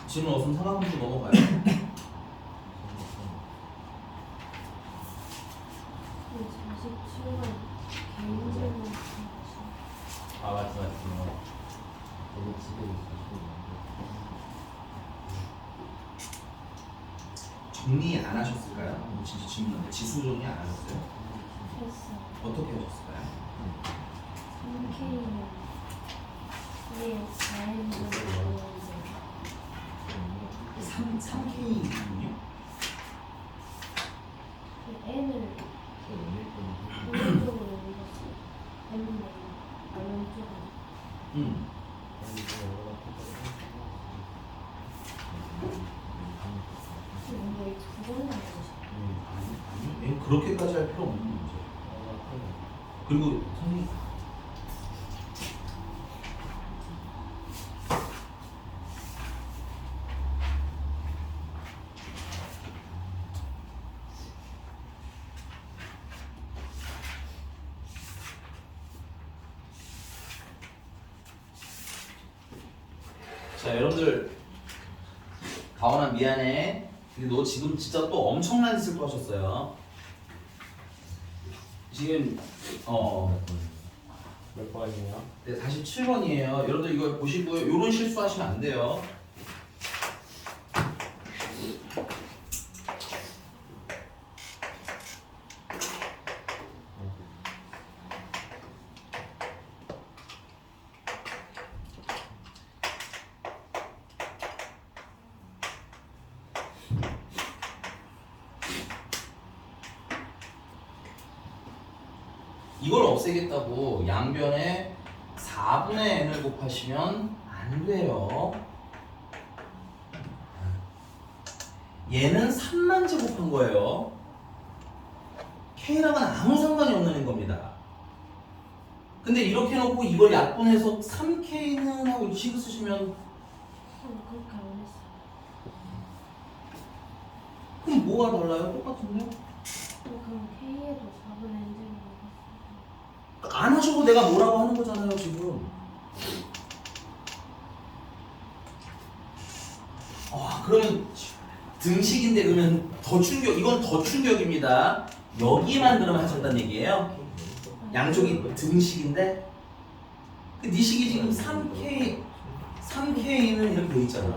질문 없으면 상황문제 넘어가요. 자식 치우면 개인 질문 아 맞지. 저도 집에 있어서. 정리 안 하셨을까요? 진짜 질문인데 지수 정리 안 하셨어요? 했어요. 어떻게 하셨을까요? 3K는 이게 자연적으로 3K군요? N을 오른쪽으로 옮겼어요. N분의 왼쪽으로. 뭔가 이 두 번이나 해주세요. 아니, 그렇게까지 할 필요 없는 문제. 그리고 선생님 자, 여러분들 가원아 미안해. 근데 너 지금 진짜 또 엄청난 짓을 또 하셨어요. 지금 몇 번이에요? 네, 47번이에요. 여러분들 이거 보시고요. 요런 실수하시면 안 돼요. 이걸 없애겠다고 양변에 4분의 n을 곱하시면 안 돼요. 얘는 3만 제곱한 거예요. k랑은 아무 상관이 없는 겁니다. 근데 이렇게 놓고 이걸 약분해서 3k는 하고 이 식을 쓰시면 그렇게 안 했어. 그럼 뭐가 달라요? 똑같은데? 그럼 K에도 4분의 N제곱 넣었어. 안 하셔도 내가 뭐라고 하는 거잖아요 지금. 그러면 등식인데 그러면 더 충격, 이건 더 충격입니다. 여기만 그러면 하셨다는 얘기예요. 양쪽이 등식인데 그 네 식이 지금 3K는 이렇게 돼 있잖아.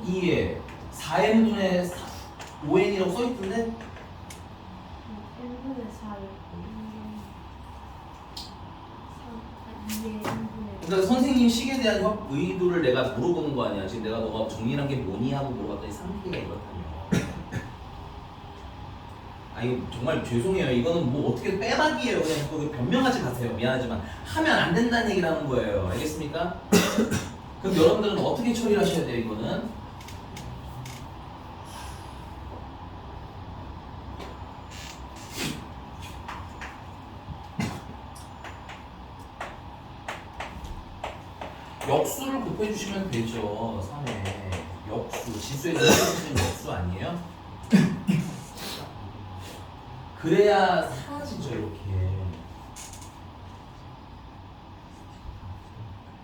2에 4n분의 5n이라고 써 있던데 N분의 4를 2의 N분의 그러니까 선생님 식에 대한 의도를 내가 물어보는 거 아니야. 지금 내가 너가 정리한 게 뭐니 하고 물어봤더니 3K가 이렇다며. 이거 정말 죄송해요. 이거는 뭐 어떻게 빼박이에요. 그냥 또 변명하지 마세요. 미안하지만 하면 안 된다는 얘기를 하는 거예요. 알겠습니까? 그럼 여러분들은 어떻게 처리를 하셔야 돼요? 이거는 역수를 곱해주시면 되죠. 3에 역수, 지수에 곱해주시는 역수 아니에요? 그래야 사라지죠. 이렇게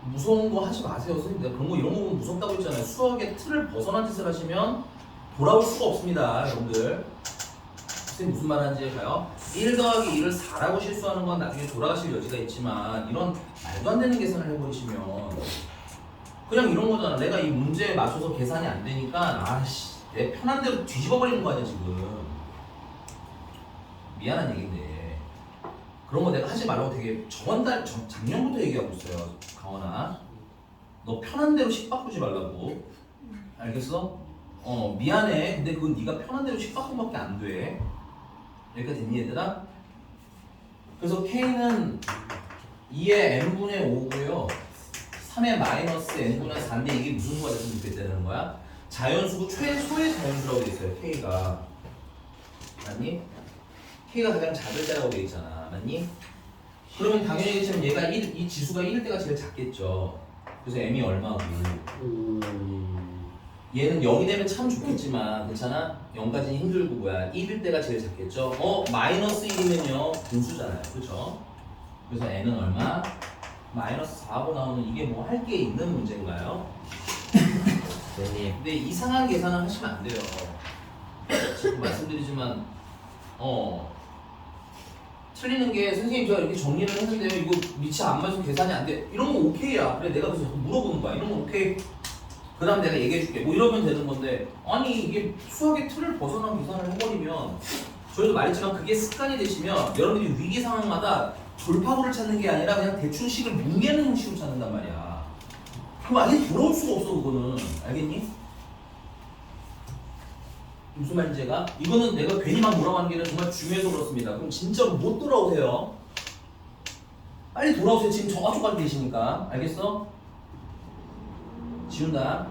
무서운 거 하지 마세요. 선생님 내가 그런 거 이런 거 보면 무섭다고 했잖아요. 수학의 틀을 벗어난 짓을 하시면 돌아올 수가 없습니다. 여러분들 선생님 무슨 말 하는지 봐요. 1 더하기 2를 4라고 실수하는 건 나중에 돌아가실 여지가 있지만 이런 말도 안 되는 계산을 해버리시면 그냥 이런 거잖아. 내가 이 문제에 맞춰서 계산이 안 되니까 내 편한 대로 뒤집어 버리는 거 아니야 지금. 미안한 얘기인데 그런 거 내가 하지 말라고 되게 작년부터 얘기하고 있어요. 강원아 너 편한 대로 식 바꾸지 말라고. 알겠어? 미안해. 근데 그건 네가 편한 대로 식 바꾸면 밖에 안 돼. 여기까지 됐니 얘들아? 그래서 K는 2의 n분의 5고요 3의 마이너스 n분의 4인데 이게 무슨 수가 됐으면 좋겠다는 거야? 자연수고 최소의 자연수라고 돼 있어요. K가 맞니? K가 가장 작을 때라고 돼 있잖아. 맞니? 그러면 당연히 지금 얘가 이 지수가 1일 때가 제일 작겠죠. 그래서 m이 얼마고 얘는 0이 되면 참 좋겠지만 괜찮아? 0까지는 힘들고 뭐야 1일 때가 제일 작겠죠. 마이너스 1이면요 분수잖아요. 그렇죠? 그래서 n은 얼마? 마이너스 4하고 나오면 이게 뭐 할 게 있는 문제인가요? 근데 이상한 계산을 하시면 안 돼요. 지금 말씀드리지만 틀리는 게 선생님 제가 이렇게 정리를 했는데요. 이거 밑이 안 맞으면 계산이 안 돼. 이런 거 오케이야. 그래 내가 그래서 물어보는 거야. 이런 거 오케이. 그 다음 내가 얘기해 줄게. 뭐 이러면 되는 건데 아니 이게 수학의 틀을 벗어난 계산을 해버리면 저희도 말했지만 그게 습관이 되시면 여러분들이 위기 상황마다 돌파구를 찾는 게 아니라 그냥 대충 식을 뭉개는 형식으로 찾는단 말이야. 그럼 아예 돌아올 수가 없어 그거는. 알겠니? 무슨 말인지 제가 이거는 내가 괜히 막 뭐라고 하는 게 아니라 정말 중요해서 그렇습니다. 그럼 진짜로 못 돌아오세요. 빨리 돌아오세요. 지금 저쪽까지 계시니까. 알겠어? 지운다.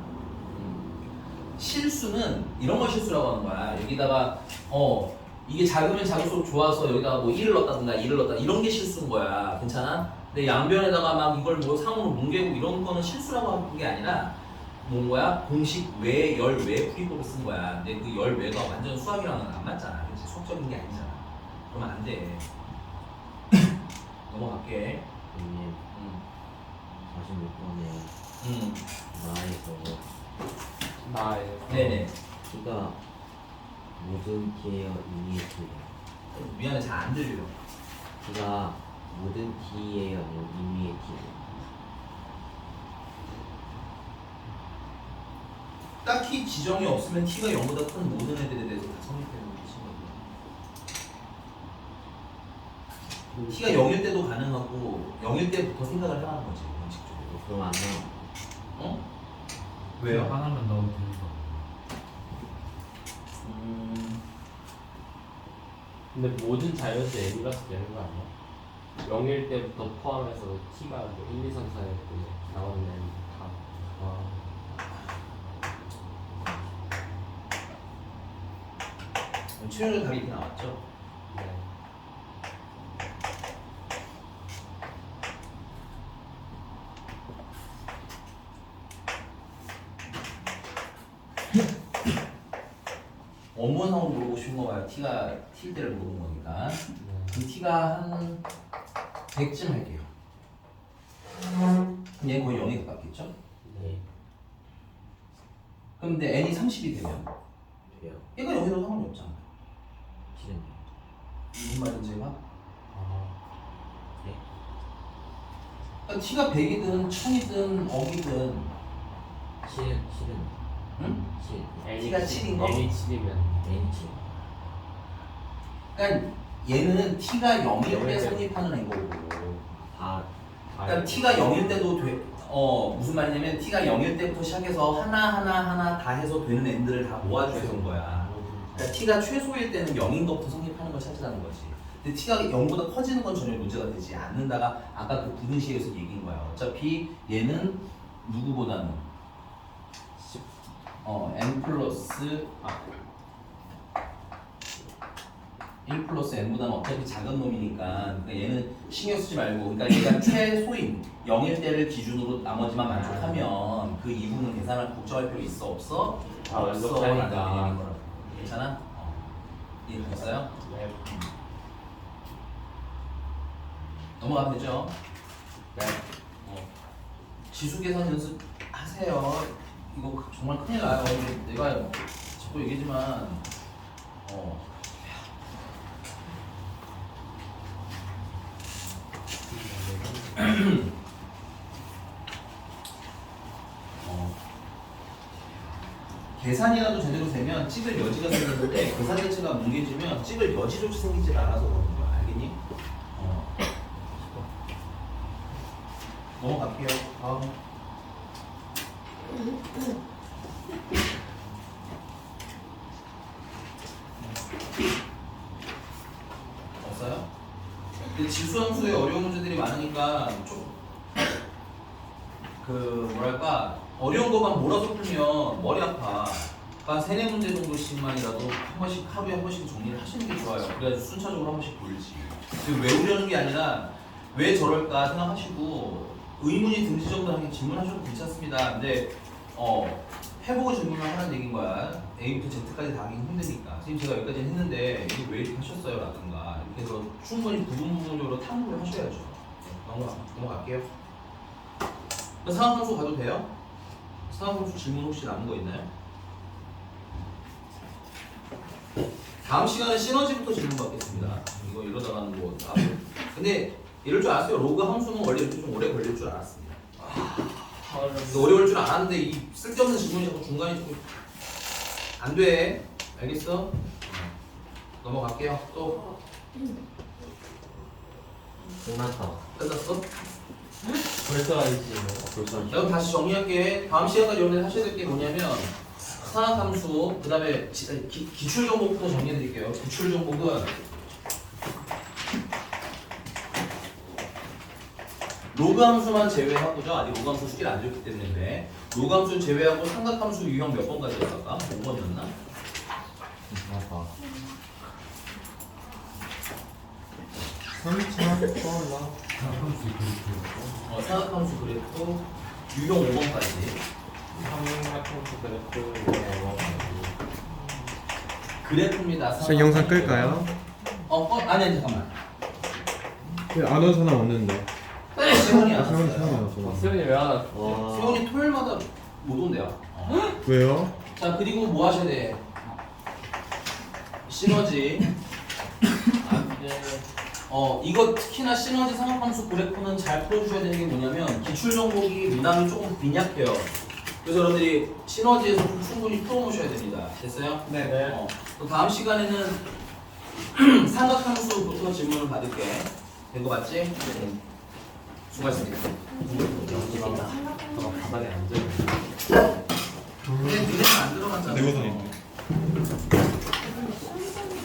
실수는 이런 걸 실수라고 하는 거야. 여기다가 이게 작으면 작을수록 좋아서 여기다가 뭐 1을 넣었다든가 2를 넣었다 이런 게 실수인 거야. 괜찮아? 근데 양변에다가 막 이걸 뭐 상으로 뭉개고 이런 거는 실수라고 하는 게 아니라 뭔 거야? 공식 외, 열, 외 풀이법을 쓴 거야. 근데 그 열, 외가 완전 수학이랑은 안 맞잖아. 그치? 수학적인 게 아니잖아. 그러면 안 돼. 넘어갈게. 46번에 나에서 나예요. 네네. T가 모든 T에요 이미의 T 미안해, 잘 안 들려. T가 모든 T에요 아니면 이미의 T 딱히 지정이 없으면 t가 0보다 큰 모든 애들에 대해서 다 성립되는 뜻인 거예요. t가 0일 때도 가능하고 0일 때부터 생각을 해가는 거지, 원칙적으로. 그럼 안 나와 어? 왜요? 하나만 넣으면 되는 거. 근데 모든 자연수 n 플러스 되는 거 아니야? 0일 때부터 포함해서 t가 뭐 1, 2, 3, 4에 나오는 n 다. 최종적 답이 이렇게 나왔죠? 네. 원본상으로 물어보고 싶은 거 봐요. t가 t일 때를 물어본 거니까. 네. 그럼 t가 한 100쯤 할게요. 그럼 얘는 거의 0에 가깝겠죠? 네. 그럼 근데 n이 30이 되면 돼요 얘가 0이라도 상관이 없잖아. 실은 무슨 말인지 해봐. 아, 그러니까 t가 100이든 1000이든 억이든 실은 응? 실 t가 7인 거? n이 7이면 N 7 그러니까 얘는 t가 0일 때 성립하는 애거고 다 그러니까 t가 0일 때도 무슨 말이냐면 t가 0일 때부터 시작해서 하나 다 해서 되는 n들을 다 모아줘서 온 거야. 그러니까 t가 최소일 때는 0인 것부터 성립하는 걸 찾으라는 거지. 근데 t가 0보다 커지는 건 전혀 문제가 되지 않는다가 아까 그 부등식에서 얘기인 거야. 어차피 얘는 누구보다는 n 플러스 1 플러스 n보다는 어차피 작은 놈이니까 그러니까 얘는 신경 쓰지 말고 그러니까 얘가 최소인 0일 때를 기준으로 나머지만 만족하면 그 이분은 계산을 걱정할 필요 있어 없어? 아, 없어. 만족하니까. 라는 얘기인 거라고. 괜찮아? 이해됐어요? 네. 넘어가면 되죠? 네. 지수 계산 연습 하세요. 이거 정말 큰일 나요. 근데 내가 자꾸 얘기지만 계산이라도 제대로 되면 찍을 여지가 생기는데 계산 자체가 뭉개지면 찍을 여지조차 생기질 않아서 그러는 거야. 알겠니? 넘어갈게요. 다음. 없어요? 근데 지수함수에 어려운 문제들이 많으니까 좀 뭐랄까 어려운 것만 몰아서 풀면 머리 아파. 그러니까 3-4문제 정도씩만이라도 한 번씩 하루에 한 번씩 정리를 하시는 게 좋아요. 그래야지 순차적으로 한 번씩 돌지. 지금 외우려는 게 아니라 왜 저럴까 생각하시고 의문이 든지 정도 하게 질문하셔도 괜찮습니다. 근데 해보고 질문을 하는 얘기인 거야. A부터 Z까지 다 하긴 힘드니까. 지금 제가 여기까지 했는데 이거 왜 이렇게 하셨어요? 라든가 이렇게 해서 충분히 부분적으로 탐구를 하셔야죠. 넘어갈게요. 상황함수 가도 돼요? 상황함수 질문 혹시 남은 거 있나요? 다음 시간에 시너지부터 질문 받겠습니다. 이거 이러다가는 뭐 근데 이럴 줄 알았어요. 로그 함수는 원래 이렇게 좀 오래 걸릴 줄 알았습니다. 오래 걸릴 줄 알았는데 이 쓸데없는 질문이 자꾸 중간에 좀 안 돼. 알겠어? 넘어갈게요. 또 끝났다 끝났어? 벌써 알지. 벌써 그럼 다시 정리할게. 다음 시간까지 여러분들 하셔야 될 게 뭐냐면 산학함수, 그 다음에 기출정복부터 정리해드릴게요. 기출정복은 로그 함수만 제외하고죠. 아직 로그 함수 숙제를 안 줬기 때문에 로그 함수 제외하고 삼각함수 유형 몇 번까지 했을까? 5번이었나? 끝났다 3차 떠올라 삼수 그리고 삼각함수 그래프 유형 5번까지. 삼각함수 그래프 그래프입니다. 선생님 영상 끌까요? 아니 잠깐만. 안 온 사람 없는데 세훈이 안 세훈이 왔어요. 왔어요. 세훈이 왜 안 왔어? 와. 세훈이 토요일마다 못 온대요. 왜요? 자 그리고 뭐 하셔야 돼? 시너지. 안돼. 이거 특히나 시너지 상업함수 그래프는 잘 풀어주셔야 되는 게 뭐냐면 기출 정보기 미남이 조금 빈약해요. 그래서 여러분들이 시너지에서 좀 충분히 풀어놓으셔야 됩니다. 됐어요? 네. 또 다음 시간에는 삼각함수부터 질문을 받을게. 된 거 맞지? 네. 수고하셨습니다. 저 바닥에 앉아 있는. 근데 니네는 안 들어갔잖아. 내고선인데. 근데 순서는